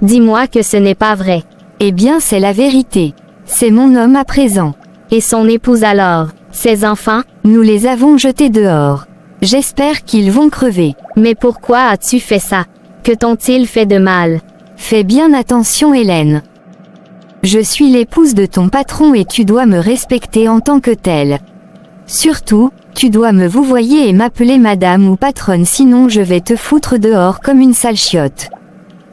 Dis-moi que ce n'est pas vrai. Eh bien, c'est la vérité. C'est mon homme à présent. Et son épouse alors? Ses enfants? Nous les avons jetés dehors. J'espère qu'ils vont crever. Mais pourquoi as-tu fait ça? Que t'ont-ils fait de mal? Fais bien attention, Hélène. Je suis l'épouse de ton patron et tu dois me respecter en tant que telle. Surtout, tu dois me vouvoyer et m'appeler madame ou patronne, sinon je vais te foutre dehors comme une sale chiotte.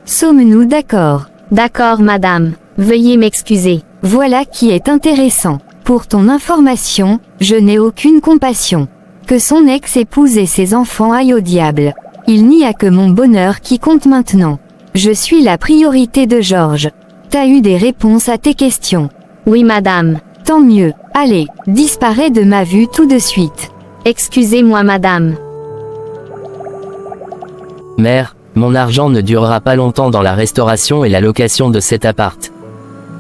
Sommes-nous d'accord? D'accord, madame. Veuillez m'excuser. Voilà qui est intéressant. Pour ton information, je n'ai aucune compassion. Que son ex-épouse et ses enfants aillent au diable. Il n'y a que mon bonheur qui compte maintenant. Je suis la priorité de Georges. T'as eu des réponses à tes questions? Oui, madame. Tant mieux. Allez, disparais de ma vue tout de suite. Excusez-moi, madame. Mère, mon argent ne durera pas longtemps dans la restauration et la location de cet appart.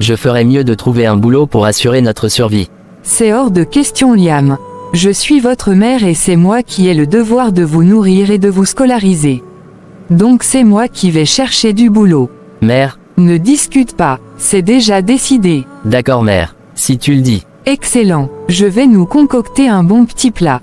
Je ferais mieux de trouver un boulot pour assurer notre survie. C'est hors de question, Liam. Je suis votre mère et c'est moi qui ai le devoir de vous nourrir et de vous scolariser. Donc c'est moi qui vais chercher du boulot. Mère? Ne discute pas, c'est déjà décidé. D'accord, mère. Si tu le dis. Excellent, je vais nous concocter un bon petit plat.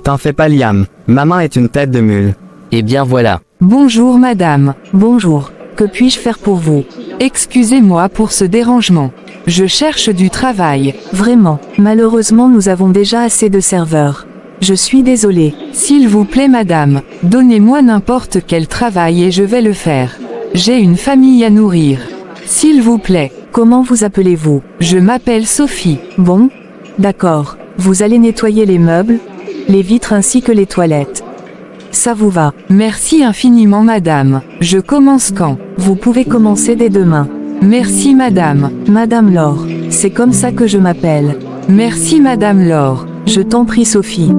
T'en fais pas, Liam. Maman est une tête de mule. Eh bien voilà. Bonjour madame. Bonjour. Que puis-je faire pour vous? Excusez-moi pour ce dérangement. Je cherche du travail. Vraiment, malheureusement nous avons déjà assez de serveurs. Je suis désolée. S'il vous plaît madame, donnez-moi n'importe quel travail et je vais le faire. J'ai une famille à nourrir. S'il vous plaît. Comment vous appelez-vous? Je m'appelle Sophie. Bon. D'accord. Vous allez nettoyer les meubles, les vitres ainsi que les toilettes. Ça vous va? Merci infiniment madame. Je commence quand? Vous pouvez commencer dès demain. Merci madame. Madame Laure. C'est comme ça que je m'appelle. Merci madame Laure. Je t'en prie Sophie.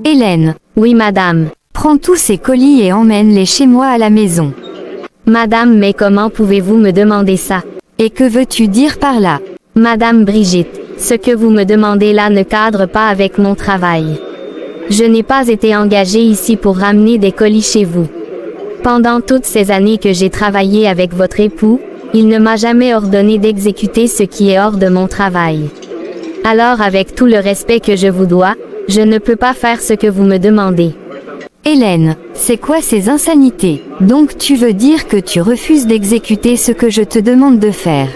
Hélène. Oui, madame. Prends tous ces colis et emmène-les chez moi à la maison. Madame, mais comment pouvez-vous me demander ça? Et que veux-tu dire par là? Madame Brigitte, ce que vous me demandez là ne cadre pas avec mon travail. Je n'ai pas été engagée ici pour ramener des colis chez vous. Pendant toutes ces années que j'ai travaillé avec votre époux, il ne m'a jamais ordonné d'exécuter ce qui est hors de mon travail. Alors avec tout le respect que je vous dois, je ne peux pas faire ce que vous me demandez. Hélène, c'est quoi ces insanités? Donc tu veux dire que tu refuses d'exécuter ce que je te demande de faire?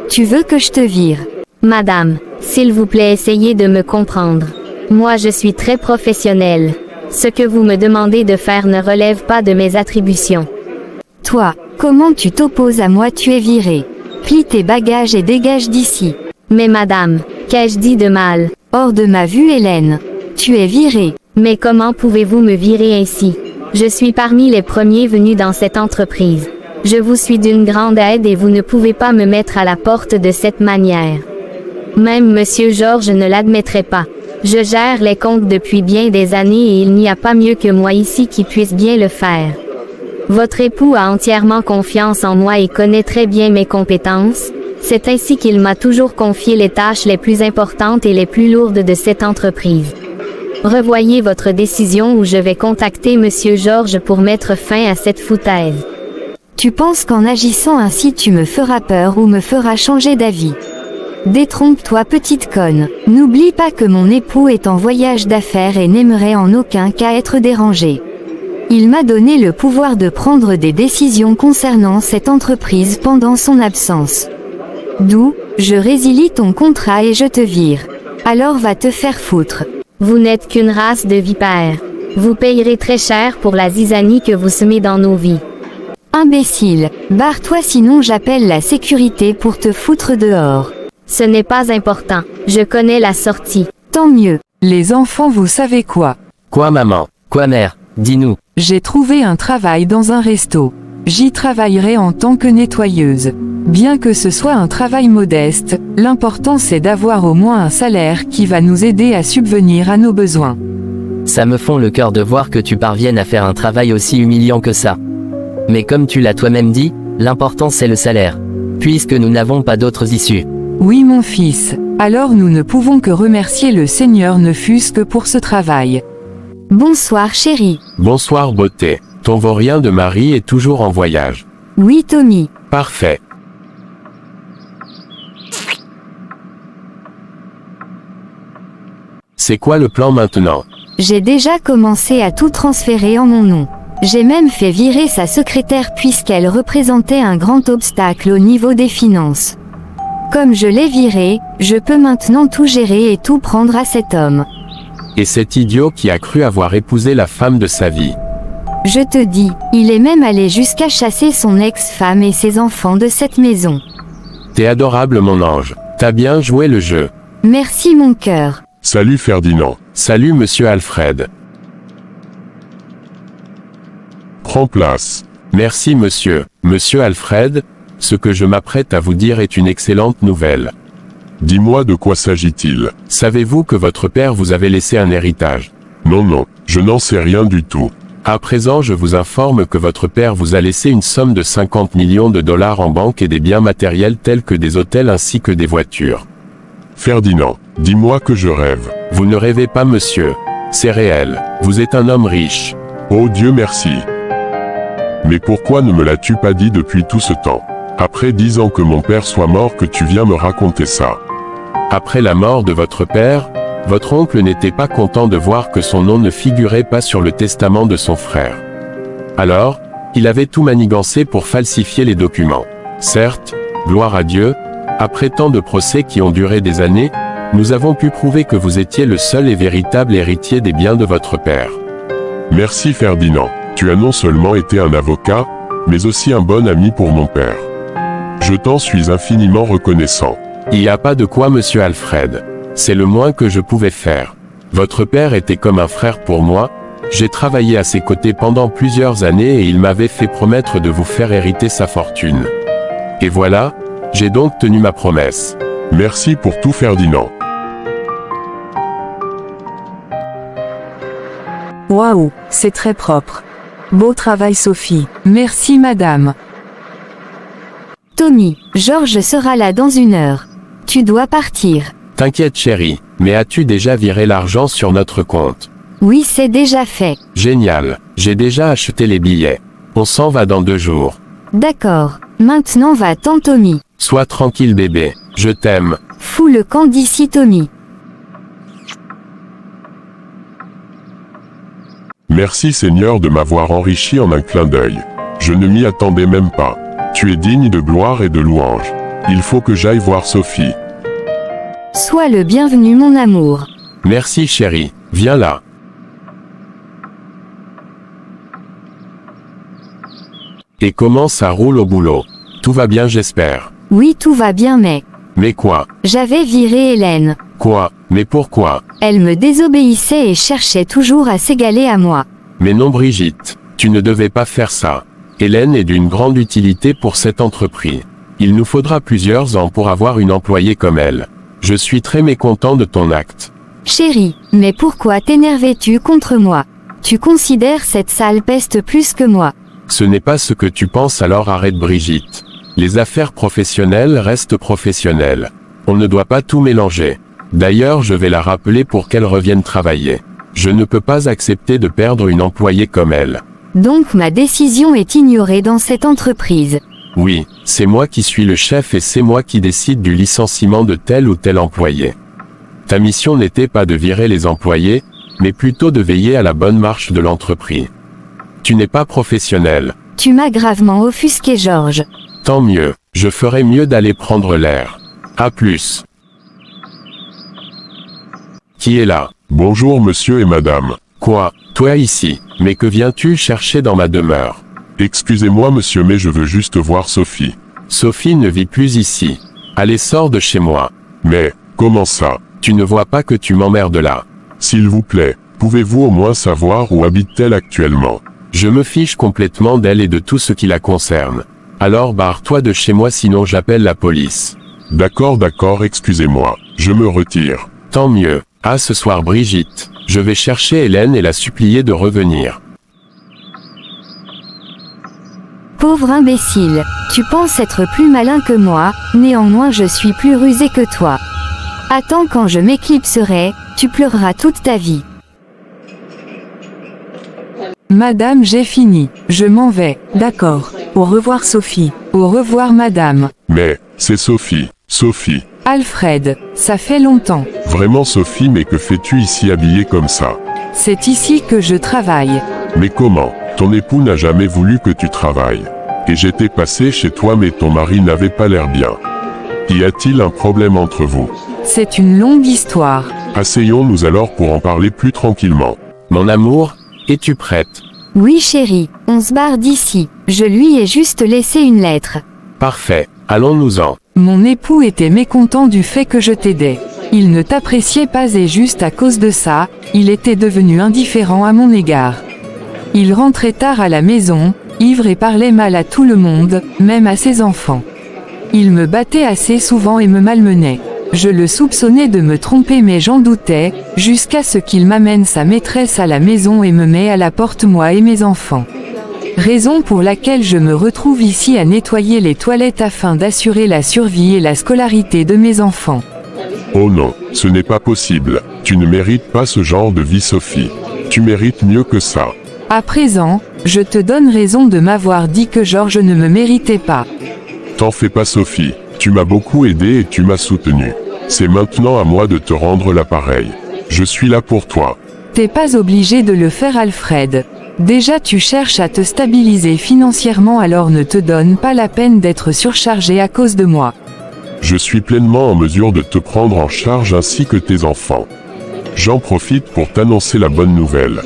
Tu veux que je te vire? Madame, s'il vous plaît, essayez de me comprendre. Moi je suis très professionnelle. Ce que vous me demandez de faire ne relève pas de mes attributions. Toi, comment tu t'opposes à moi? Tu es viré. Plie tes bagages et dégage d'ici. Mais madame, qu'ai-je dit de mal? Hors de ma vue, Hélène. Tu es virée. Mais comment pouvez-vous me virer ainsi? Je suis parmi les premiers venus dans cette entreprise. Je vous suis d'une grande aide et vous ne pouvez pas me mettre à la porte de cette manière. Même Monsieur Georges ne l'admettrait pas. Je gère les comptes depuis bien des années et il n'y a pas mieux que moi ici qui puisse bien le faire. Votre époux a entièrement confiance en moi et connaît très bien mes compétences. C'est ainsi qu'il m'a toujours confié les tâches les plus importantes et les plus lourdes de cette entreprise. Revoyez votre décision ou je vais contacter Monsieur Georges pour mettre fin à cette foutaise. Tu penses qu'en agissant ainsi tu me feras peur ou me feras changer d'avis? Détrompe-toi petite conne. N'oublie pas que mon époux est en voyage d'affaires et n'aimerait en aucun cas être dérangé. Il m'a donné le pouvoir de prendre des décisions concernant cette entreprise pendant son absence. D'où, je résilie ton contrat et je te vire. Alors va te faire foutre. Vous n'êtes qu'une race de vipères. Vous payerez très cher pour la zizanie que vous semez dans nos vies. Imbécile, barre-toi sinon j'appelle la sécurité pour te foutre dehors. Ce n'est pas important, je connais la sortie. Tant mieux. Les enfants, vous savez quoi? Quoi maman? Quoi mère? Dis-nous. J'ai trouvé un travail dans un resto. J'y travaillerai en tant que nettoyeuse. Bien que ce soit un travail modeste, l'important c'est d'avoir au moins un salaire qui va nous aider à subvenir à nos besoins. Ça me fond le cœur de voir que tu parviennes à faire un travail aussi humiliant que ça. Mais comme tu l'as toi-même dit, l'important c'est le salaire. Puisque nous n'avons pas d'autres issues. Oui mon fils, alors nous ne pouvons que remercier le Seigneur ne fût-ce que pour ce travail. Bonsoir chérie. Bonsoir beauté. Ton vaurien de mari est toujours en voyage. Oui Tommy. Parfait. C'est quoi le plan maintenant? J'ai déjà commencé à tout transférer en mon nom. J'ai même fait virer sa secrétaire puisqu'elle représentait un grand obstacle au niveau des finances. Comme je l'ai virée, je peux maintenant tout gérer et tout prendre à cet homme. Et cet idiot qui a cru avoir épousé la femme de sa vie. Je te dis, il est même allé jusqu'à chasser son ex-femme et ses enfants de cette maison. T'es adorable mon ange. T'as bien joué le jeu. Merci mon cœur. Salut Ferdinand. Salut monsieur Alfred. Prends place. Merci monsieur. Monsieur Alfred, ce que je m'apprête à vous dire est une excellente nouvelle. Dis-moi de quoi s'agit-il? Savez-vous que votre père vous avait laissé un héritage? Non, je n'en sais rien du tout. À présent je vous informe que votre père vous a laissé une somme de 50 millions de dollars en banque et des biens matériels tels que des hôtels ainsi que des voitures. Ferdinand, dis-moi que je rêve. Vous ne rêvez pas monsieur. C'est réel. Vous êtes un homme riche. Oh Dieu merci. Mais pourquoi ne me l'as-tu pas dit depuis tout ce temps? Après 10 ans que mon père soit mort que tu viens me raconter ça. Après la mort de votre père, votre oncle n'était pas content de voir que son nom ne figurait pas sur le testament de son frère. Alors, il avait tout manigancé pour falsifier les documents. Certes, gloire à Dieu, après tant de procès qui ont duré des années, nous avons pu prouver que vous étiez le seul et véritable héritier des biens de votre père. Merci Ferdinand. Tu as non seulement été un avocat, mais aussi un bon ami pour mon père. Je t'en suis infiniment reconnaissant. Il n'y a pas de quoi monsieur Alfred. C'est le moins que je pouvais faire. Votre père était comme un frère pour moi, j'ai travaillé à ses côtés pendant plusieurs années et il m'avait fait promettre de vous faire hériter sa fortune. Et voilà, j'ai donc tenu ma promesse. Merci pour tout Ferdinand. Waouh, c'est très propre. Beau travail Sophie. Merci madame. Tommy, Georges sera là dans 1 heure. Tu dois partir. T'inquiète chérie, mais as-tu déjà viré l'argent sur notre compte? Oui, c'est déjà fait. Génial, j'ai déjà acheté les billets. On s'en va dans 2 jours. D'accord. Maintenant va-t'en Tommy. Sois tranquille bébé, je t'aime. Fous le camp d'ici Tommy. Merci Seigneur de m'avoir enrichi en un clin d'œil. Je ne m'y attendais même pas. Tu es digne de gloire et de louange. Il faut que j'aille voir Sophie. Sois le bienvenu mon amour. Merci chérie, viens là. Et comment ça roule au boulot? Tout va bien j'espère. Oui, tout va bien Mais quoi? j'avais viré Hélène. Quoi? Mais pourquoi? Elle me désobéissait et cherchait toujours à s'égaler à moi. Mais non Brigitte, tu ne devais pas faire ça. Hélène est d'une grande utilité pour cette entreprise. Il nous faudra plusieurs ans pour avoir une employée comme elle. Je suis très mécontent de ton acte. Chérie, mais pourquoi t'énervais-tu contre moi? Tu considères cette sale peste plus que moi. Ce n'est pas ce que tu penses alors arrête Brigitte. Les affaires professionnelles restent professionnelles. On ne doit pas tout mélanger. D'ailleurs je vais la rappeler pour qu'elle revienne travailler. Je ne peux pas accepter de perdre une employée comme elle. Donc ma décision est ignorée dans cette entreprise. Oui, c'est moi qui suis le chef et c'est moi qui décide du licenciement de tel ou tel employé. Ta mission n'était pas de virer les employés, mais plutôt de veiller à la bonne marche de l'entreprise. Tu n'es pas professionnel. Tu m'as gravement offusqué Georges. Tant mieux, je ferais mieux d'aller prendre l'air. À plus. Qui est là? Bonjour monsieur et madame. Quoi, toi ici? Mais que viens-tu chercher dans ma demeure? Excusez-moi monsieur mais je veux juste voir Sophie. Sophie ne vit plus ici. Allez sors de chez moi. Mais, comment ça? Tu ne vois pas que tu m'emmerdes là. S'il vous plaît, pouvez-vous au moins savoir où habite-t-elle actuellement? Je me fiche complètement d'elle et de tout ce qui la concerne. Alors barre-toi de chez moi sinon j'appelle la police. D'accord, excusez-moi. Je me retire. Tant mieux. À ce soir Brigitte. Je vais chercher Hélène et la supplier de revenir. Pauvre imbécile, tu penses être plus malin que moi, néanmoins je suis plus rusé que toi. Attends quand je m'éclipserai, tu pleureras toute ta vie. Madame, j'ai fini. Je m'en vais. D'accord. Au revoir Sophie. Au revoir madame. Mais, c'est Sophie. Sophie. Alfred, ça fait longtemps. Vraiment Sophie, mais que fais-tu ici habillée comme ça? C'est ici que je travaille. Mais comment? Ton époux n'a jamais voulu que tu travailles. Et j'étais passé chez toi mais ton mari n'avait pas l'air bien. Y a-t-il un problème entre vous? C'est une longue histoire. Asseyons-nous alors pour en parler plus tranquillement. Mon amour, es-tu prête? Oui chérie, on se barre d'ici. Je lui ai juste laissé une lettre. Parfait, allons-nous-en. Mon époux était mécontent du fait que je t'aidais. Il ne t'appréciait pas et juste à cause de ça, il était devenu indifférent à mon égard. Il rentrait tard à la maison, ivre et parlait mal à tout le monde, même à ses enfants. Il me battait assez souvent et me malmenait. Je le soupçonnais de me tromper mais j'en doutais, jusqu'à ce qu'il m'amène sa maîtresse à la maison et me met à la porte moi et mes enfants. Raison pour laquelle je me retrouve ici à nettoyer les toilettes afin d'assurer la survie et la scolarité de mes enfants. Oh non, ce n'est pas possible. Tu ne mérites pas ce genre de vie Sophie. Tu mérites mieux que ça. À présent, je te donne raison de m'avoir dit que Georges ne me méritait pas. T'en fais pas Sophie. Tu m'as beaucoup aidé et tu m'as soutenu. C'est maintenant à moi de te rendre l'appareil. Je suis là pour toi. T'es pas obligé de le faire Alfred. Déjà tu cherches à te stabiliser financièrement alors ne te donne pas la peine d'être surchargé à cause de moi. Je suis pleinement en mesure de te prendre en charge ainsi que tes enfants. J'en profite pour t'annoncer la bonne nouvelle.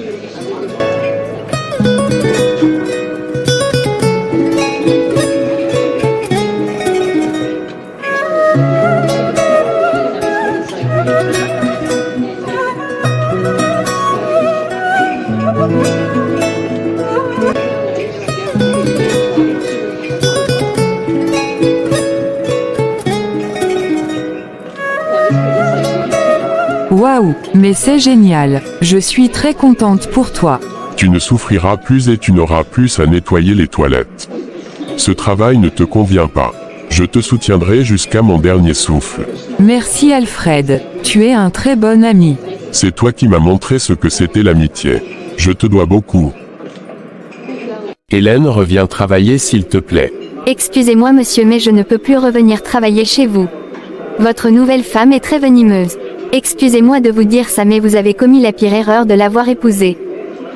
Waouh, mais c'est génial. Je suis très contente pour toi. Tu ne souffriras plus et tu n'auras plus à nettoyer les toilettes. Ce travail ne te convient pas. Je te soutiendrai jusqu'à mon dernier souffle. Merci Alfred, tu es un très bon ami. C'est toi qui m'as montré ce que c'était l'amitié. Je te dois beaucoup. Hélène, reviens travailler s'il te plaît. Excusez-moi monsieur mais je ne peux plus revenir travailler chez vous. Votre nouvelle femme est très venimeuse. Excusez-moi de vous dire ça mais vous avez commis la pire erreur de l'avoir épousée.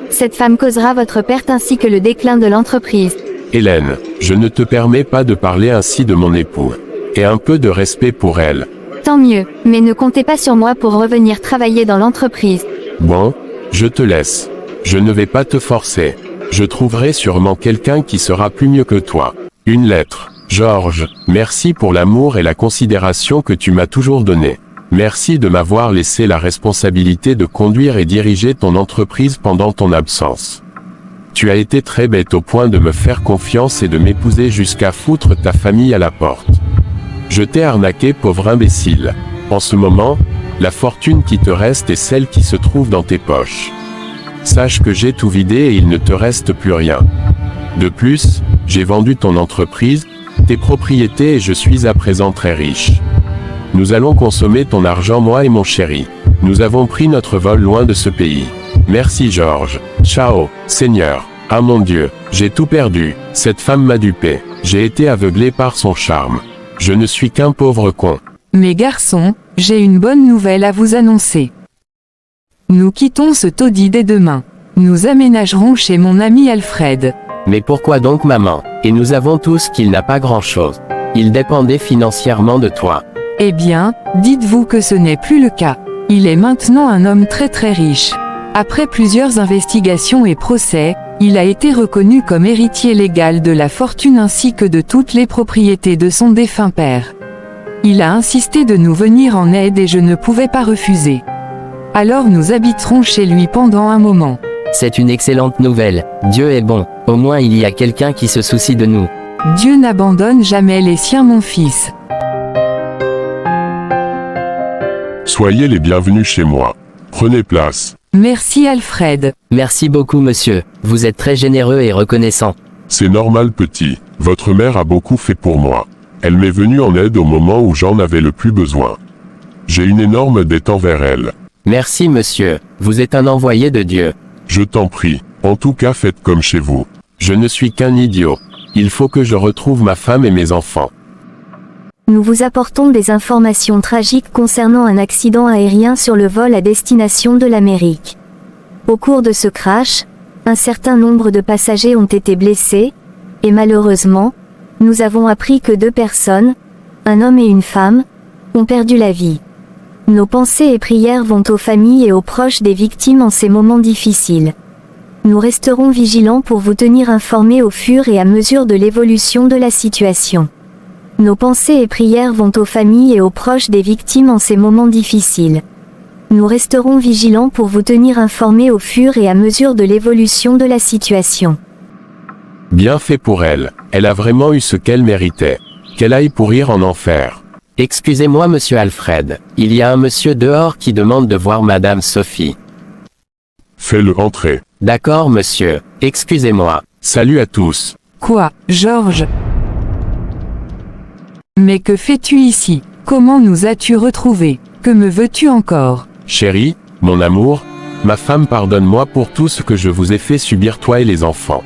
Cette femme causera votre perte ainsi que le déclin de l'entreprise. Hélène, je ne te permets pas de parler ainsi de mon époux. Et un peu de respect pour elle. Tant mieux, mais ne comptez pas sur moi pour revenir travailler dans l'entreprise. Bon, je te laisse. Je ne vais pas te forcer. Je trouverai sûrement quelqu'un qui sera plus mieux que toi. Une lettre. Georges, merci pour l'amour et la considération que tu m'as toujours donné. Merci de m'avoir laissé la responsabilité de conduire et diriger ton entreprise pendant ton absence. Tu as été très bête au point de me faire confiance et de m'épouser jusqu'à foutre ta famille à la porte. Je t'ai arnaqué, pauvre imbécile. En ce moment, la fortune qui te reste est celle qui se trouve dans tes poches. Sache que j'ai tout vidé et il ne te reste plus rien. De plus, j'ai vendu ton entreprise, tes propriétés et je suis à présent très riche. Nous allons consommer ton argent moi et mon chéri. Nous avons pris notre vol loin de ce pays. Merci Georges. Ciao, Seigneur. Ah mon Dieu, j'ai tout perdu. Cette femme m'a dupé. J'ai été aveuglé par son charme. Je ne suis qu'un pauvre con. Mes garçons, j'ai une bonne nouvelle à vous annoncer. Nous quittons ce taudis dès demain. Nous aménagerons chez mon ami Alfred. Mais pourquoi donc maman? Et nous avons tous qu'il n'a pas grand-chose. Il dépendait financièrement de toi. Eh bien, dites-vous que ce n'est plus le cas. Il est maintenant un homme très très riche. Après plusieurs investigations et procès, il a été reconnu comme héritier légal de la fortune ainsi que de toutes les propriétés de son défunt père. Il a insisté de nous venir en aide et je ne pouvais pas refuser. Alors nous habiterons chez lui pendant un moment. C'est une excellente nouvelle. Dieu est bon. Au moins il y a quelqu'un qui se soucie de nous. Dieu n'abandonne jamais les siens mon fils. Soyez les bienvenus chez moi. Prenez place. Merci Alfred. Merci beaucoup monsieur, vous êtes très généreux et reconnaissant. C'est normal petit, votre mère a beaucoup fait pour moi. Elle m'est venue en aide au moment où j'en avais le plus besoin. J'ai une énorme dette envers elle. Merci monsieur, vous êtes un envoyé de Dieu. Je t'en prie, en tout cas faites comme chez vous. Je ne suis qu'un idiot. Il faut que je retrouve ma femme et mes enfants. Nous vous apportons des informations tragiques concernant un accident aérien sur le vol à destination de l'Amérique. Au cours de ce crash, un certain nombre de passagers ont été blessés, et malheureusement, nous avons appris que 2 personnes, un homme et une femme, ont perdu la vie. Nos pensées et prières vont aux familles et aux proches des victimes en ces moments difficiles. Nous resterons vigilants pour vous tenir informés au fur et à mesure de l'évolution de la situation. Nos pensées et prières vont aux familles et aux proches des victimes en ces moments difficiles. Nous resterons vigilants pour vous tenir informés au fur et à mesure de l'évolution de la situation. Bien fait pour elle. Elle a vraiment eu ce qu'elle méritait. Qu'elle aille pourrir en enfer. Excusez-moi monsieur Alfred, il y a un monsieur dehors qui demande de voir madame Sophie. Fais-le entrer. D'accord monsieur, excusez-moi. Salut à tous. Quoi, Georges? Mais que fais-tu ici? Comment nous as-tu retrouvés? Que me veux-tu encore? Chérie, mon amour, ma femme pardonne-moi pour tout ce que je vous ai fait subir toi et les enfants.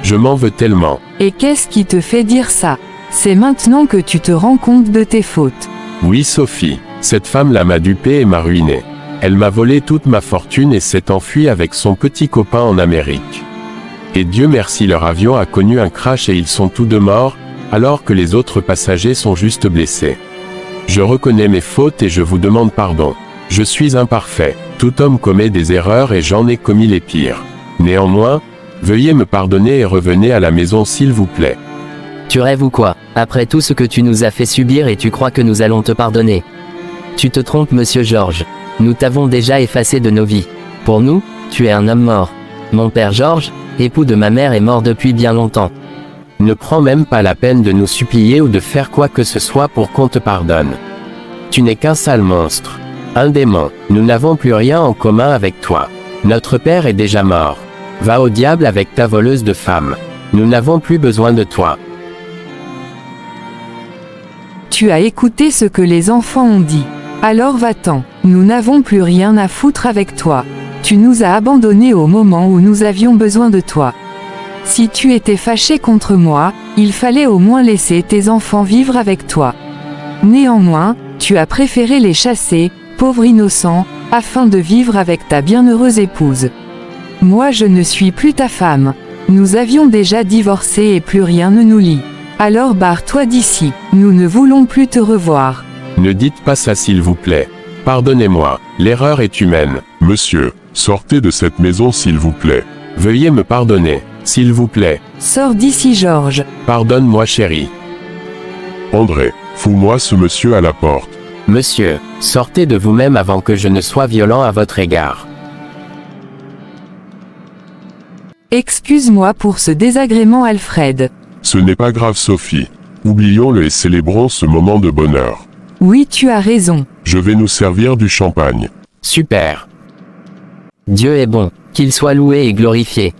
Je m'en veux tellement. Et qu'est-ce qui te fait dire ça? C'est maintenant que tu te rends compte de tes fautes. Oui Sophie, cette femme-là m'a dupé et m'a ruiné. Elle m'a volé toute ma fortune et s'est enfuie avec son petit copain en Amérique. Et Dieu merci leur avion a connu un crash et ils sont tous deux morts, alors que les autres passagers sont juste blessés. Je reconnais mes fautes et je vous demande pardon. Je suis imparfait, tout homme commet des erreurs et j'en ai commis les pires. Néanmoins, veuillez me pardonner et revenez à la maison s'il vous plaît. Tu rêves ou quoi? Après tout ce que tu nous as fait subir et tu crois que nous allons te pardonner? Tu te trompes monsieur Georges. Nous t'avons déjà effacé de nos vies. Pour nous, tu es un homme mort. Mon père Georges, époux de ma mère, est mort depuis bien longtemps. Ne prends même pas la peine de nous supplier ou de faire quoi que ce soit pour qu'on te pardonne. Tu n'es qu'un sale monstre. Un démon. Nous n'avons plus rien en commun avec toi. Notre père est déjà mort. Va au diable avec ta voleuse de femmes. Nous n'avons plus besoin de toi. Tu as écouté ce que les enfants ont dit. Alors va-t'en. Nous n'avons plus rien à foutre avec toi. Tu nous as abandonnés au moment où nous avions besoin de toi. Si tu étais fâché contre moi, il fallait au moins laisser tes enfants vivre avec toi. Néanmoins, tu as préféré les chasser, pauvre innocent, afin de vivre avec ta bienheureuse épouse. Moi je ne suis plus ta femme. Nous avions déjà divorcé et plus rien ne nous lie. Alors barre-toi d'ici, nous ne voulons plus te revoir. Ne dites pas ça s'il vous plaît. Pardonnez-moi, l'erreur est humaine. Monsieur, sortez de cette maison s'il vous plaît. Veuillez me pardonner, s'il vous plaît. Sors d'ici Georges. Pardonne-moi chérie. André, fous-moi ce monsieur à la porte. Monsieur, sortez de vous-même avant que je ne sois violent à votre égard. Excuse-moi pour ce désagrément Alfred. Ce n'est pas grave Sophie. Oublions-le et célébrons ce moment de bonheur. Oui tu as raison. Je vais nous servir du champagne. Super. Dieu est bon, qu'il soit loué et glorifié.